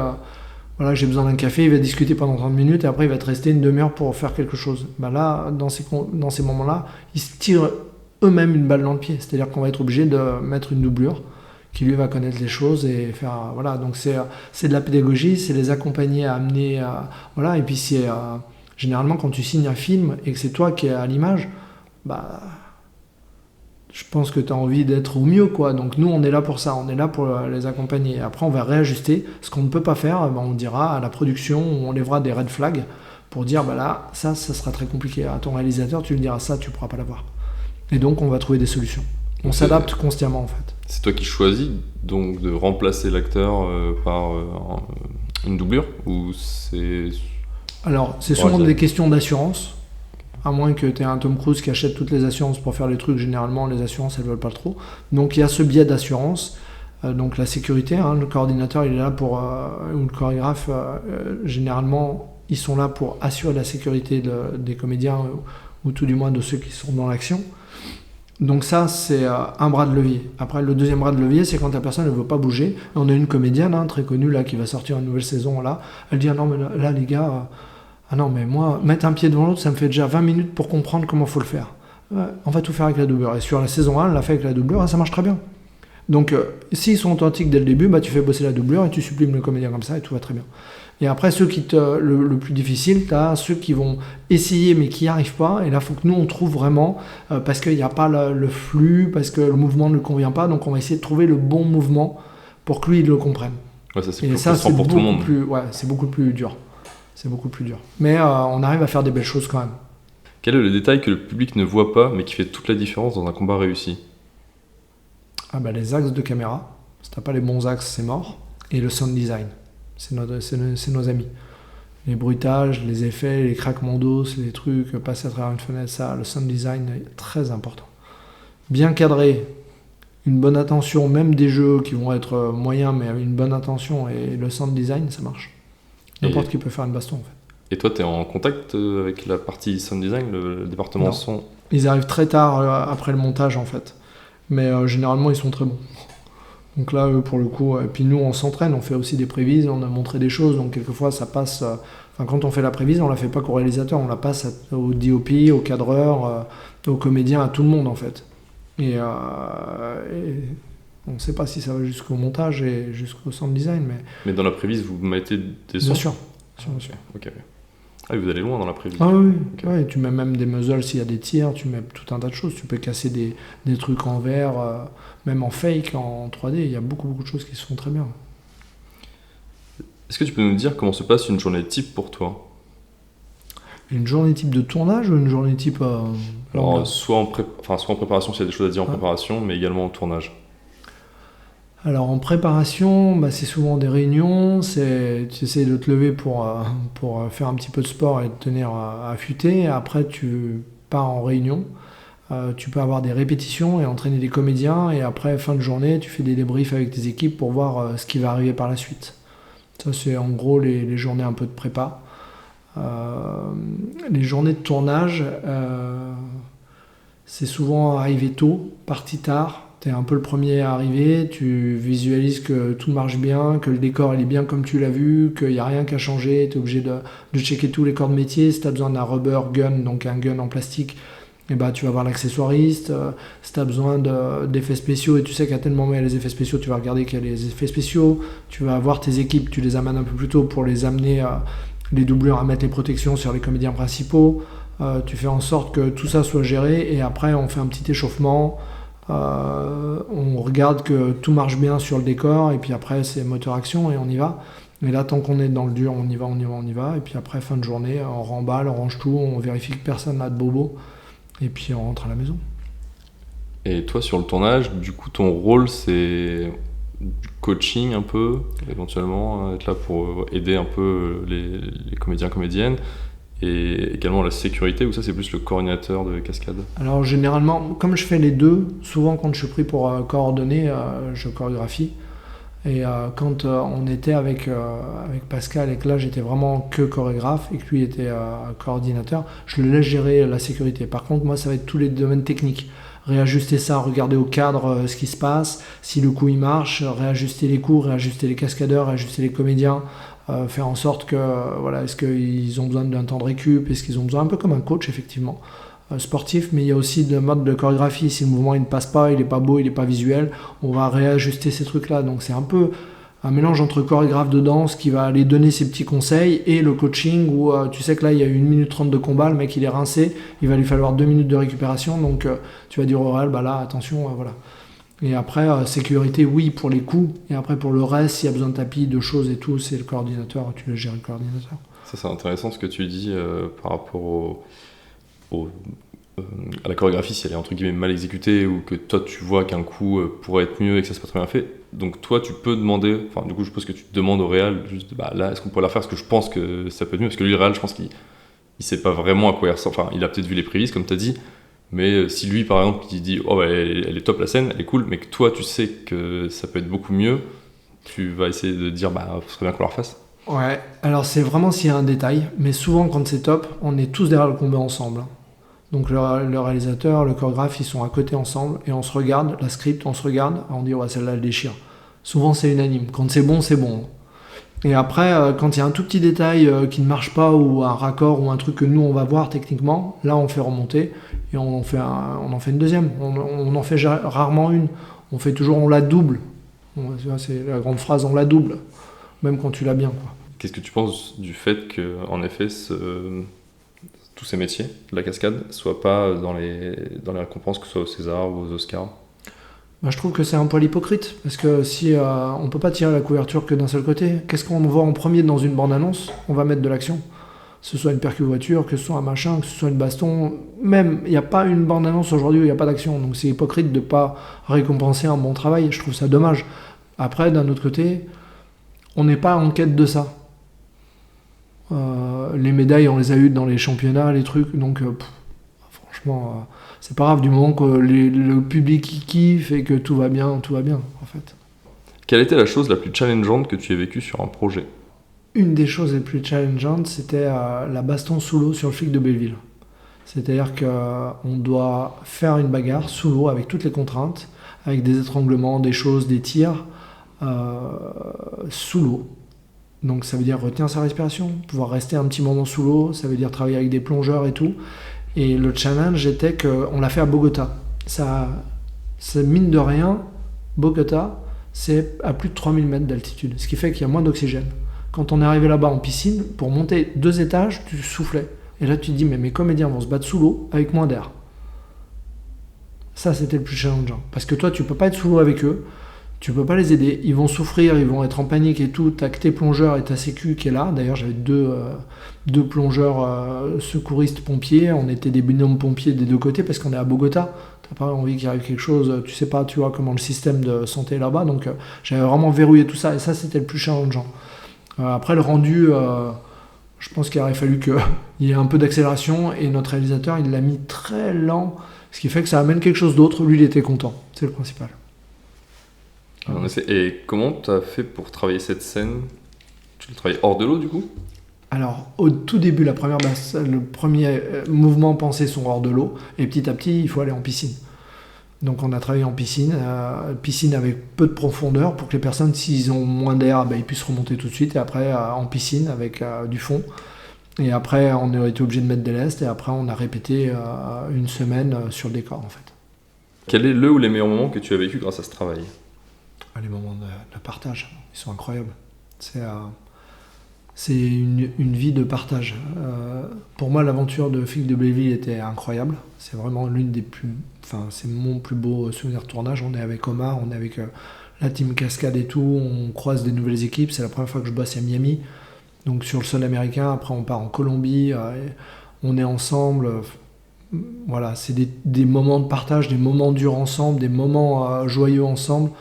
voilà, j'ai besoin d'un café, il va discuter pendant 30 minutes et après il va te rester 1/2 heure pour faire quelque chose. Là, dans ces moments-là, ils se tirent eux-mêmes une balle dans le pied, c'est-à-dire qu'on va être obligé de mettre une doublure qui lui va connaître les choses et faire voilà. Donc c'est de la pédagogie, c'est les accompagner à amener voilà. Et puis c'est généralement quand tu signes un film et que c'est toi qui es à l'image, je pense que tu as envie d'être au mieux, quoi. Donc nous, on est là pour ça, on est là pour les accompagner. Après, on va réajuster. Ce qu'on ne peut pas faire, on dira à la production, on lèvera des red flags pour dire, là, ça sera très compliqué. À ton réalisateur, tu lui diras ça, tu ne pourras pas l'avoir. Et donc, on va trouver des solutions. On s'adapte constamment, en fait. C'est toi qui choisis donc de remplacer l'acteur par une doublure ou c'est... Alors, c'est souvent des questions d'assurance. À moins que tu aies un Tom Cruise qui achète toutes les assurances pour faire les trucs, généralement les assurances elles veulent pas trop. Donc il y a ce biais d'assurance, donc la sécurité, le coordinateur il est là pour, ou le chorégraphe, généralement ils sont là pour assurer la sécurité des comédiens ou tout du moins de ceux qui sont dans l'action. Donc ça, c'est un bras de levier. Après, le deuxième bras de levier, c'est quand la personne ne veut pas bouger. On a une comédienne très connue là, qui va sortir une nouvelle saison. Là. Elle dit, ah non, mais là les gars, ah non, mais moi, mettre un pied devant l'autre, ça me fait déjà 20 minutes pour comprendre comment il faut le faire. On va tout faire avec la doublure. Et sur la saison 1, elle l'a fait avec la doublure, et ça marche très bien. Donc, s'ils sont authentiques dès le début, tu fais bosser la doublure et tu supprimes le comédien comme ça, et tout va très bien. Et après, le plus difficile, tu as ceux qui vont essayer mais qui n'y arrivent pas. Et là, il faut que nous, on trouve vraiment, parce qu'il n'y a pas le flux, parce que le mouvement ne convient pas. Donc, on va essayer de trouver le bon mouvement pour que lui, il le comprenne. Ouais, ça, c'est plus frustrant pour tout le monde. C'est beaucoup plus dur. C'est beaucoup plus dur. Mais on arrive à faire des belles choses quand même. Quel est le détail que le public ne voit pas, mais qui fait toute la différence dans un combat réussi ? Les axes de caméra. Si tu n'as pas les bons axes, c'est mort. Et le sound design. C'est nos amis. Les bruitages, les effets, les craquements d'os, les trucs, passer à travers une fenêtre, ça, le sound design est très important. Bien cadré, une bonne attention, même des jeux qui vont être moyens, mais avec une bonne attention, et le sound design, ça marche. N'importe qui peut faire une baston, en fait. Et toi, tu es en contact avec la partie sound design, le département Non. son ? Ils arrivent très tard après le montage, en fait. Mais généralement, ils sont très bons. Donc là, pour le coup, et puis nous, on s'entraîne, on fait aussi des prévises, on a montré des choses, donc quelquefois, ça passe... quand on fait la prévise, on la fait pas qu'au réalisateur, on la passe au DOP, au cadreur, aux comédiens, à tout le monde, en fait. Et on ne sait pas si ça va jusqu'au montage et jusqu'au sound design, mais... Mais dans la prévise, vous mettez des sons ? Bien sûr. Ok. Ah, vous allez loin dans la prévise. Ah oui, okay. Ouais, tu mets même des muzzles s'il y a des tirs, tu mets tout un tas de choses. Tu peux casser des trucs en verre, même en fake, en 3D. Il y a beaucoup de choses qui se font très bien. Est-ce que tu peux nous dire comment se passe une journée type pour toi ? Une journée type de tournage ou une journée type... Alors, soit en préparation, s'il y a des choses à dire en préparation, mais également en tournage. Alors en préparation, c'est souvent des réunions, tu essaies de te lever pour faire un petit peu de sport et te tenir affûté. Après tu pars en réunion, tu peux avoir des répétitions et entraîner des comédiens. Et après, fin de journée, tu fais des débriefs avec tes équipes pour voir ce qui va arriver par la suite. Ça, c'est en gros les journées un peu de prépa. Les journées de tournage, c'est souvent arriver tôt, parti tard. Tu es un peu le premier à arriver, tu visualises que tout marche bien, que le décor il est bien comme tu l'as vu, qu'il n'y a rien qu'à changer, tu es obligé de checker tous les corps de métier. Si tu as besoin d'un rubber gun, donc un gun en plastique, tu vas voir l'accessoiriste. Si tu as besoin d'effets spéciaux et tu sais qu'à tel moment il y a les effets spéciaux, tu vas regarder qu'il y a les effets spéciaux. Tu vas voir tes équipes, tu les amènes un peu plus tôt pour les amener, les doublures à mettre les protections sur les comédiens principaux. Tu fais en sorte que tout ça soit géré et après on fait un petit échauffement. On regarde que tout marche bien sur le décor et puis après c'est moteur action et on y va. Mais là tant qu'on est dans le dur, on y va. Et puis après fin de journée, on remballe, on range tout, on vérifie que personne n'a de bobo et puis on rentre à la maison. Et toi sur le tournage, du coup ton rôle c'est du coaching un peu, éventuellement être là pour aider un peu les comédiens, comédiennes. Et également la sécurité, ou ça c'est plus le coordinateur de cascade ? Alors généralement, comme je fais les deux, souvent quand je suis pris pour coordonner, je chorégraphie. Et quand on était avec Pascal et que là j'étais vraiment que chorégraphe et que lui était coordinateur, je le laisse gérer la sécurité. Par contre, moi ça va être tous les domaines techniques. Réajuster ça, regarder au cadre ce qui se passe, si le coup il marche, réajuster les coups, réajuster les cascadeurs, réajuster les comédiens. Faire en sorte que, est-ce qu'ils ont besoin d'un temps de récup, est-ce qu'ils ont besoin, un peu comme un coach effectivement, sportif, mais il y a aussi le mode de chorégraphie, si le mouvement il ne passe pas, il n'est pas beau, il n'est pas visuel, on va réajuster ces trucs-là, donc c'est un peu un mélange entre chorégraphe de danse qui va aller donner ses petits conseils et le coaching où tu sais que là il y a 1 minute 30 de combat, le mec il est rincé, il va lui falloir 2 minutes de récupération, donc tu vas dire au réel, là attention, voilà. Et après, sécurité, oui, pour les coups. Et après, pour le reste, s'il y a besoin de tapis, de choses et tout, c'est le coordinateur. Tu le gères le coordinateur. Ça, c'est intéressant ce que tu dis par rapport à la chorégraphie, si elle est entre guillemets mal exécutée ou que toi, tu vois qu'un coup pourrait être mieux et que ça se passe très bien fait. Donc toi, tu peux demander... Enfin, du coup, je suppose que tu te demandes au réal, juste, là, est-ce qu'on pourrait la faire ? Parce que je pense que ça peut être mieux. Parce que lui, le réal, je pense qu'il ne sait pas vraiment à quoi il ressemble. Enfin, il a peut-être vu les prévises, comme tu as dit. Mais si lui, par exemple, il dit « Oh, elle est top la scène, elle est cool », mais que toi, tu sais que ça peut être beaucoup mieux, tu vas essayer de dire « ce serait bien qu'on la refasse ». Ouais, alors c'est vraiment s'il y a un détail, mais souvent quand c'est top, on est tous derrière le combat ensemble. Donc le réalisateur, le chorégraphe, ils sont à côté ensemble et on se regarde, la script, on se regarde, on dit ouais, celle-là elle déchire. Souvent c'est unanime. Quand c'est bon, c'est bon. Et après, quand il y a un tout petit détail qui ne marche pas ou un raccord ou un truc que nous on va voir techniquement, là on fait remonter et on en fait une deuxième. On en fait rarement une. On la double. C'est la grande phrase, on la double. Même quand tu l'as bien, quoi. Qu'est-ce que tu penses du fait que, en effet, tous ces métiers de la cascade soient pas dans les récompenses, que ce soit au César ou aux Oscars? Je trouve que c'est un poil hypocrite, parce que si on peut pas tirer la couverture que d'un seul côté, qu'est-ce qu'on voit en premier dans une bande-annonce? On va mettre de l'action. Que ce soit une percu-voiture, que ce soit un machin, que ce soit une baston. Même, il n'y a pas une bande-annonce aujourd'hui où il n'y a pas d'action. Donc c'est hypocrite de ne pas récompenser un bon travail. Je trouve ça dommage. Après, d'un autre côté, on n'est pas en quête de ça. Les médailles, on les a eues dans les championnats, les trucs. Donc, franchement, c'est pas grave du moment que le public y kiffe et que tout va bien, en fait. Quelle était la chose la plus challengeante que tu aies vécue sur un projet? Une des choses les plus challengeantes, c'était la baston sous l'eau sur le flic de Belleville. C'est-à-dire qu'on doit faire une bagarre sous l'eau avec toutes les contraintes, avec des étranglements, des choses, des tirs, sous l'eau. Donc ça veut dire retenir sa respiration, pouvoir rester un petit moment sous l'eau, ça veut dire travailler avec des plongeurs et tout. Et le challenge était qu'on l'a fait à Bogota. Ça mine de rien, Bogota, c'est à plus de 3000 mètres d'altitude, ce qui fait qu'il y a moins d'oxygène. Quand on est arrivé là-bas en piscine, pour monter 2 étages, tu soufflais. Et là, tu te dis, mais mes comédiens vont se battre sous l'eau avec moins d'air. Ça, c'était le plus challengeant. Parce que toi, tu peux pas être sous l'eau avec eux, tu peux pas les aider, ils vont souffrir, ils vont être en panique et tout. T'as que tes plongeurs et ta sécu qui est là. D'ailleurs, j'avais deux plongeurs secouristes pompiers. On était des binômes pompiers des deux côtés parce qu'on est à Bogota. T'as pas envie qu'il arrive quelque chose, tu sais pas, tu vois, comment le système de santé est là-bas. Donc, j'avais vraiment verrouillé tout ça. Et ça, c'était le plus challengeant. Après le rendu, je pense qu'il aurait fallu qu'il y ait un peu d'accélération et notre réalisateur il l'a mis très lent, ce qui fait que ça amène quelque chose d'autre. Lui il était content, c'est le principal. Et comment tu as fait pour travailler cette scène? Tu l'as travaillé hors de l'eau du coup? Alors au tout début, le premier mouvement pensé sont hors de l'eau et petit à petit il faut aller en piscine. Donc on a travaillé en piscine avec peu de profondeur pour que les personnes, s'ils ont moins d'air, ils puissent remonter tout de suite. Et après en piscine avec du fond. Et après on a été obligé de mettre des lestes et après on a répété une semaine sur le décor en fait. Quel est le ou les meilleurs moments que tu as vécu grâce à ce travail? Les moments de partage, ils sont incroyables. C'est une vie de partage. Pour moi, l'aventure de Flic de Belleville était incroyable. C'est vraiment c'est mon plus beau souvenir de tournage. On est avec Omar, on est avec la team Cascade et tout. On croise des nouvelles équipes. C'est la première fois que je bosse à Miami. Donc sur le sol américain. Après, on part en Colombie. On est ensemble. Voilà, c'est des moments de partage, des moments durs ensemble, des moments joyeux ensemble.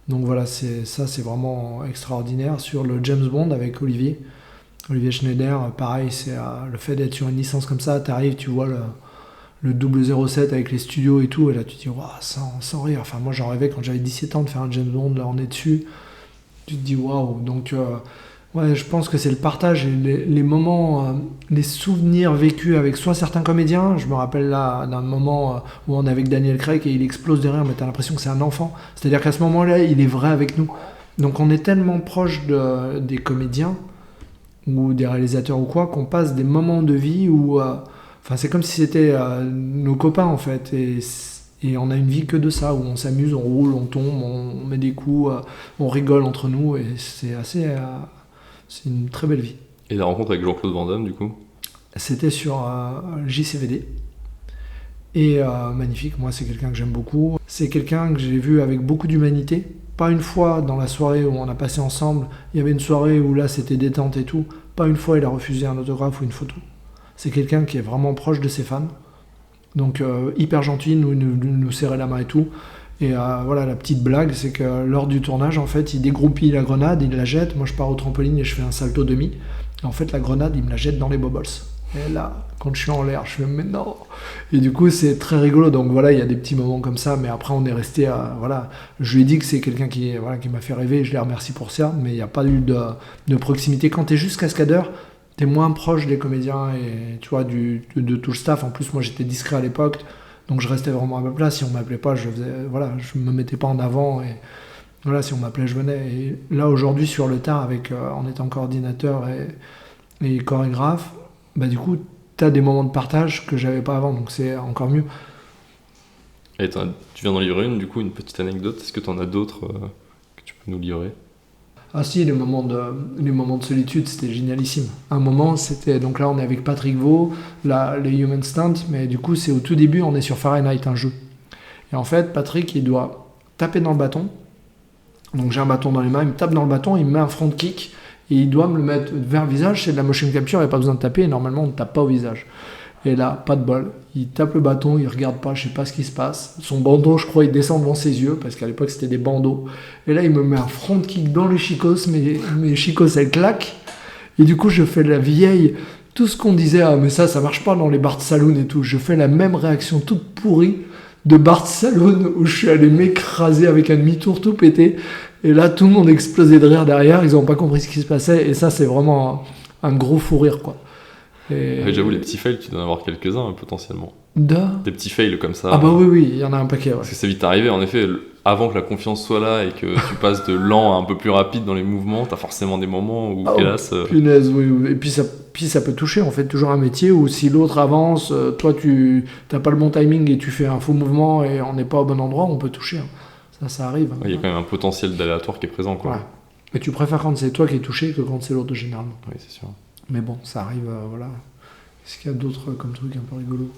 Donc voilà, c'est vraiment extraordinaire. Sur le James Bond avec Olivier Schneider, pareil, c'est le fait d'être sur une licence comme ça, t'arrives, tu vois le 007 avec les studios et tout, et là tu te dis, waouh, sans rire. Enfin, moi j'en rêvais quand j'avais 17 ans de faire un James Bond, là on est dessus, tu te dis waouh. Donc, ouais, je pense que c'est le partage et les moments, les souvenirs vécus avec soit certains comédiens. Je me rappelle là d'un moment où on est avec Daniel Craig et il explose de rire, mais t'as l'impression que c'est un enfant. C'est-à-dire qu'à ce moment-là, il est vrai avec nous. Donc on est tellement proche des comédiens ou des réalisateurs ou quoi, qu'on passe des moments de vie où c'est comme si c'était nos copains en fait, et on a une vie que de ça, où on s'amuse, on roule, on tombe, on met des coups, on rigole entre nous, et c'est une très belle vie. Et la rencontre avec Jean-Claude Van Damme du coup? C'était sur JCVD, et magnifique. Moi c'est quelqu'un que j'aime beaucoup, c'est quelqu'un que j'ai vu avec beaucoup d'humanité. Pas une fois dans la soirée où on a passé ensemble, il y avait une soirée où là c'était détente et tout, pas une fois il a refusé un autographe ou une photo. C'est quelqu'un qui est vraiment proche de ses fans, donc hyper gentil, nous serrer la main et tout. Et voilà, la petite blague, c'est que lors du tournage, en fait, il dégroupille la grenade, il la jette, moi je pars au trampoline et je fais un salto demi, et en fait la grenade il me la jette dans les bubbles. Et là, quand je suis en l'air, je fais mais non. Et du coup, c'est très rigolo. Donc voilà, il y a des petits moments comme ça. Mais après, on est resté voilà. Je lui ai dit que c'est quelqu'un qui m'a fait rêver. Et je les remercie pour ça. Mais il n'y a pas eu de proximité. Quand tu es juste cascadeur, t'es moins proche des comédiens et tu vois, de tout le staff. En plus, moi j'étais discret à l'époque, donc je restais vraiment à ma place. Si on m'appelait pas, je me mettais pas en avant. Et voilà, si on m'appelait, je venais. Et là, aujourd'hui, sur le tard, en étant coordinateur et chorégraphe, bah, du coup, t'as des moments de partage que j'avais pas avant, donc c'est encore mieux. Et tu viens d'en livrer une, du coup, une petite anecdote. Est-ce que tu en as d'autres que tu peux nous livrer? Ah si, les moments de solitude, c'était génialissime. Un moment, c'était... Donc là, on est avec Patrick Vaux, les Human Stunt, mais du coup, c'est au tout début, on est sur Fahrenheit, un jeu. Et en fait, Patrick, il doit taper dans le bâton. Donc j'ai un bâton dans les mains, il me tape dans le bâton, il me met un front kick, et il doit me le mettre vers le visage. C'est de la motion capture, il n'y a pas besoin de taper, et normalement, on ne tape pas au visage. Et là, pas de bol. Il tape le bâton, il regarde pas, je sais pas ce qui se passe. Son bandeau, je crois, il descend devant ses yeux, parce qu'à l'époque, c'était des bandeaux. Et là, il me met un front kick dans les chicos, mes chicos, elles claquent. Et du coup, je fais la vieille... Tout ce qu'on disait, ah, mais ça marche pas dans les bars de saloon et tout. Je fais la même réaction toute pourrie de bar de saloon, où je suis allé m'écraser avec un demi-tour tout pété. Et là, tout le monde explosait de rire derrière. Ils n'ont pas compris ce qui se passait. Et ça, c'est vraiment un gros fou rire, quoi. Et... J'avoue, les petits fails, tu dois en avoir quelques-uns potentiellement. Des petits fails comme ça. Ah bah oui, il y en a un paquet. Ouais. Parce que c'est vite arrivé, en effet, avant que la confiance soit là et que tu passes de lent à un peu plus rapide dans les mouvements, t'as forcément des moments où, hélas... Punaise, oui. Et puis ça peut toucher, en fait, toujours un métier où si l'autre avance, toi, tu n'as pas le bon timing et tu fais un faux mouvement et on n'est pas au bon endroit, on peut toucher. Ça arrive. Il y a quand même un potentiel d'aléatoire qui est présent, quoi. Ouais. Et tu préfères quand c'est toi qui es touché que quand c'est l'autre, généralement. Oui, c'est sûr. Mais bon, ça arrive, voilà. Est-ce qu'il y a d'autres comme trucs un peu rigolos?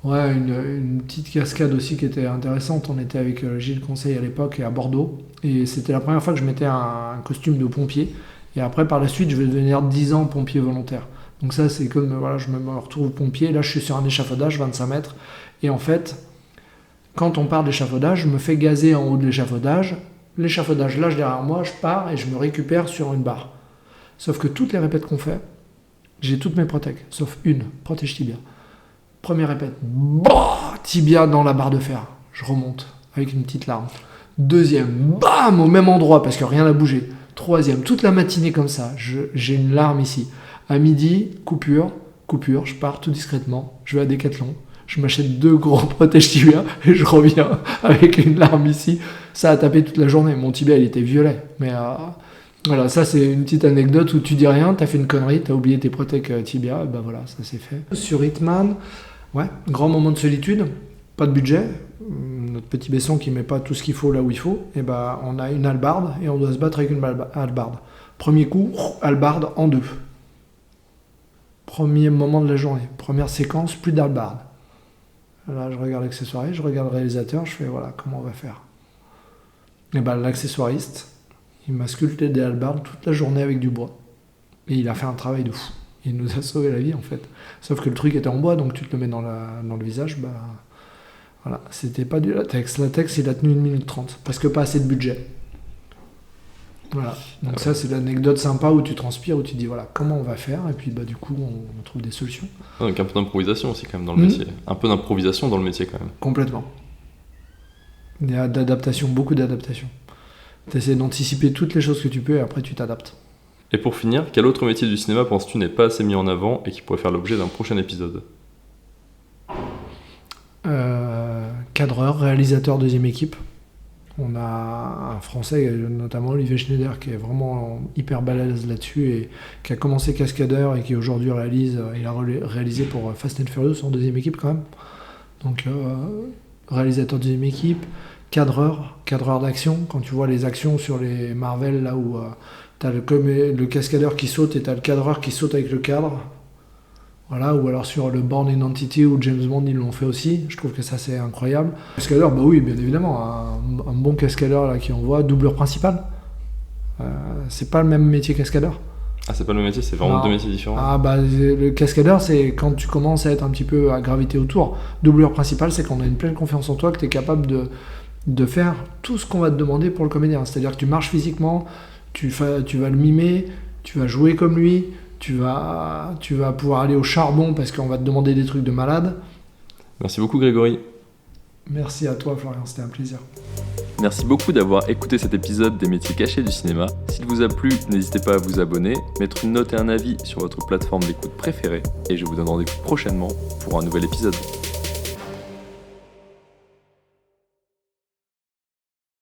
Ouais, une petite cascade aussi qui était intéressante. On était avec Gilles Conseil à l'époque et à Bordeaux. Et c'était la première fois que je mettais un costume de pompier. Et après, par la suite, je vais devenir 10 ans pompier volontaire. Donc ça, c'est comme, voilà, je me retrouve pompier. Là, je suis sur un échafaudage, 25 mètres. Et en fait, quand on part d'échafaudage, je me fais gazer en haut de l'échafaudage. L'échafaudage lâche derrière moi, je pars et je me récupère sur une barre. Sauf que toutes les répètes qu'on fait, j'ai toutes mes protèques, sauf une, protège tibia. Première répète, tibia dans la barre de fer. Je remonte avec une petite larme. Deuxième, bam, au même endroit parce que rien n'a bougé. Troisième, toute la matinée comme ça, j'ai une larme ici. À midi, coupure, je pars tout discrètement, je vais à Decathlon, je m'achète 2 gros protège tibia et je reviens avec une larme ici. Ça a tapé toute la journée. Mon tibia, il était violet, mais... Voilà, ça c'est une petite anecdote où tu dis rien, t'as fait une connerie, t'as oublié tes protèques tibia, bah voilà, ça c'est fait. Sur Hitman, ouais, grand moment de solitude, pas de budget, notre petit Besson qui met pas tout ce qu'il faut là où il faut, et bah on a une hallebarde et on doit se battre avec une hallebarde. Premier coup, hallebarde en 2. Premier moment de la journée, première séquence, plus d'hallebarde. Là je regarde l'accessoiriste, je regarde le réalisateur, je fais voilà, comment on va faire. Et bah l'accessoiriste, il m'a sculpté des hallebardes toute la journée avec du bois. Et il a fait un travail de fou. Il nous a sauvé la vie, en fait. Sauf que le truc était en bois, donc tu te le mets dans le visage, bah... Voilà, c'était pas du latex. Latex, il a tenu 1 minute 30, parce que pas assez de budget. Voilà. Donc ça, c'est l'anecdote sympa où tu transpires, où tu dis, voilà, comment on va faire, et puis bah du coup, on trouve des solutions. Donc un peu d'improvisation aussi, quand même, dans le métier. Un peu d'improvisation dans le métier, quand même. Complètement. Il y a d'adaptation, beaucoup d'adaptation. Tu essaies d'anticiper toutes les choses que tu peux et après tu t'adaptes. Et pour finir, quel autre métier du cinéma penses-tu n'est pas assez mis en avant et qui pourrait faire l'objet d'un prochain épisode? Cadreur, réalisateur deuxième équipe. On a un Français, notamment Olivier Schneider, qui est vraiment hyper balèze là-dessus et qui a commencé cascadeur et qui aujourd'hui il a réalisé pour Fast and Furious en deuxième équipe quand même. Donc réalisateur deuxième équipe. Cadreur d'action, quand tu vois les actions sur les Marvel, là où t'as le cascadeur qui saute et t'as le cadreur qui saute avec le cadre. Voilà, ou alors sur le Born Identity ou James Bond, ils l'ont fait aussi. Je trouve que ça, c'est incroyable. Cascadeur, bah oui, bien évidemment, un bon cascadeur là, qui envoie, doubleur principal. C'est pas le même métier cascadeur. Ah, c'est pas le même métier, c'est vraiment 2 métiers différents. Ah, bah le cascadeur, c'est quand tu commences à être un petit peu à graviter autour. Doubleur principal, c'est quand on a une pleine confiance en toi, que t'es capable de faire tout ce qu'on va te demander pour le comédien. C'est-à-dire que tu marches physiquement, tu vas le mimer, tu vas jouer comme lui, tu vas pouvoir aller au charbon parce qu'on va te demander des trucs de malade. Merci beaucoup Grégory. Merci à toi Florian, c'était un plaisir. Merci beaucoup d'avoir écouté cet épisode des métiers cachés du cinéma. S'il vous a plu, n'hésitez pas à vous abonner, mettre une note et un avis sur votre plateforme d'écoute préférée, et je vous donne rendez-vous prochainement pour un nouvel épisode.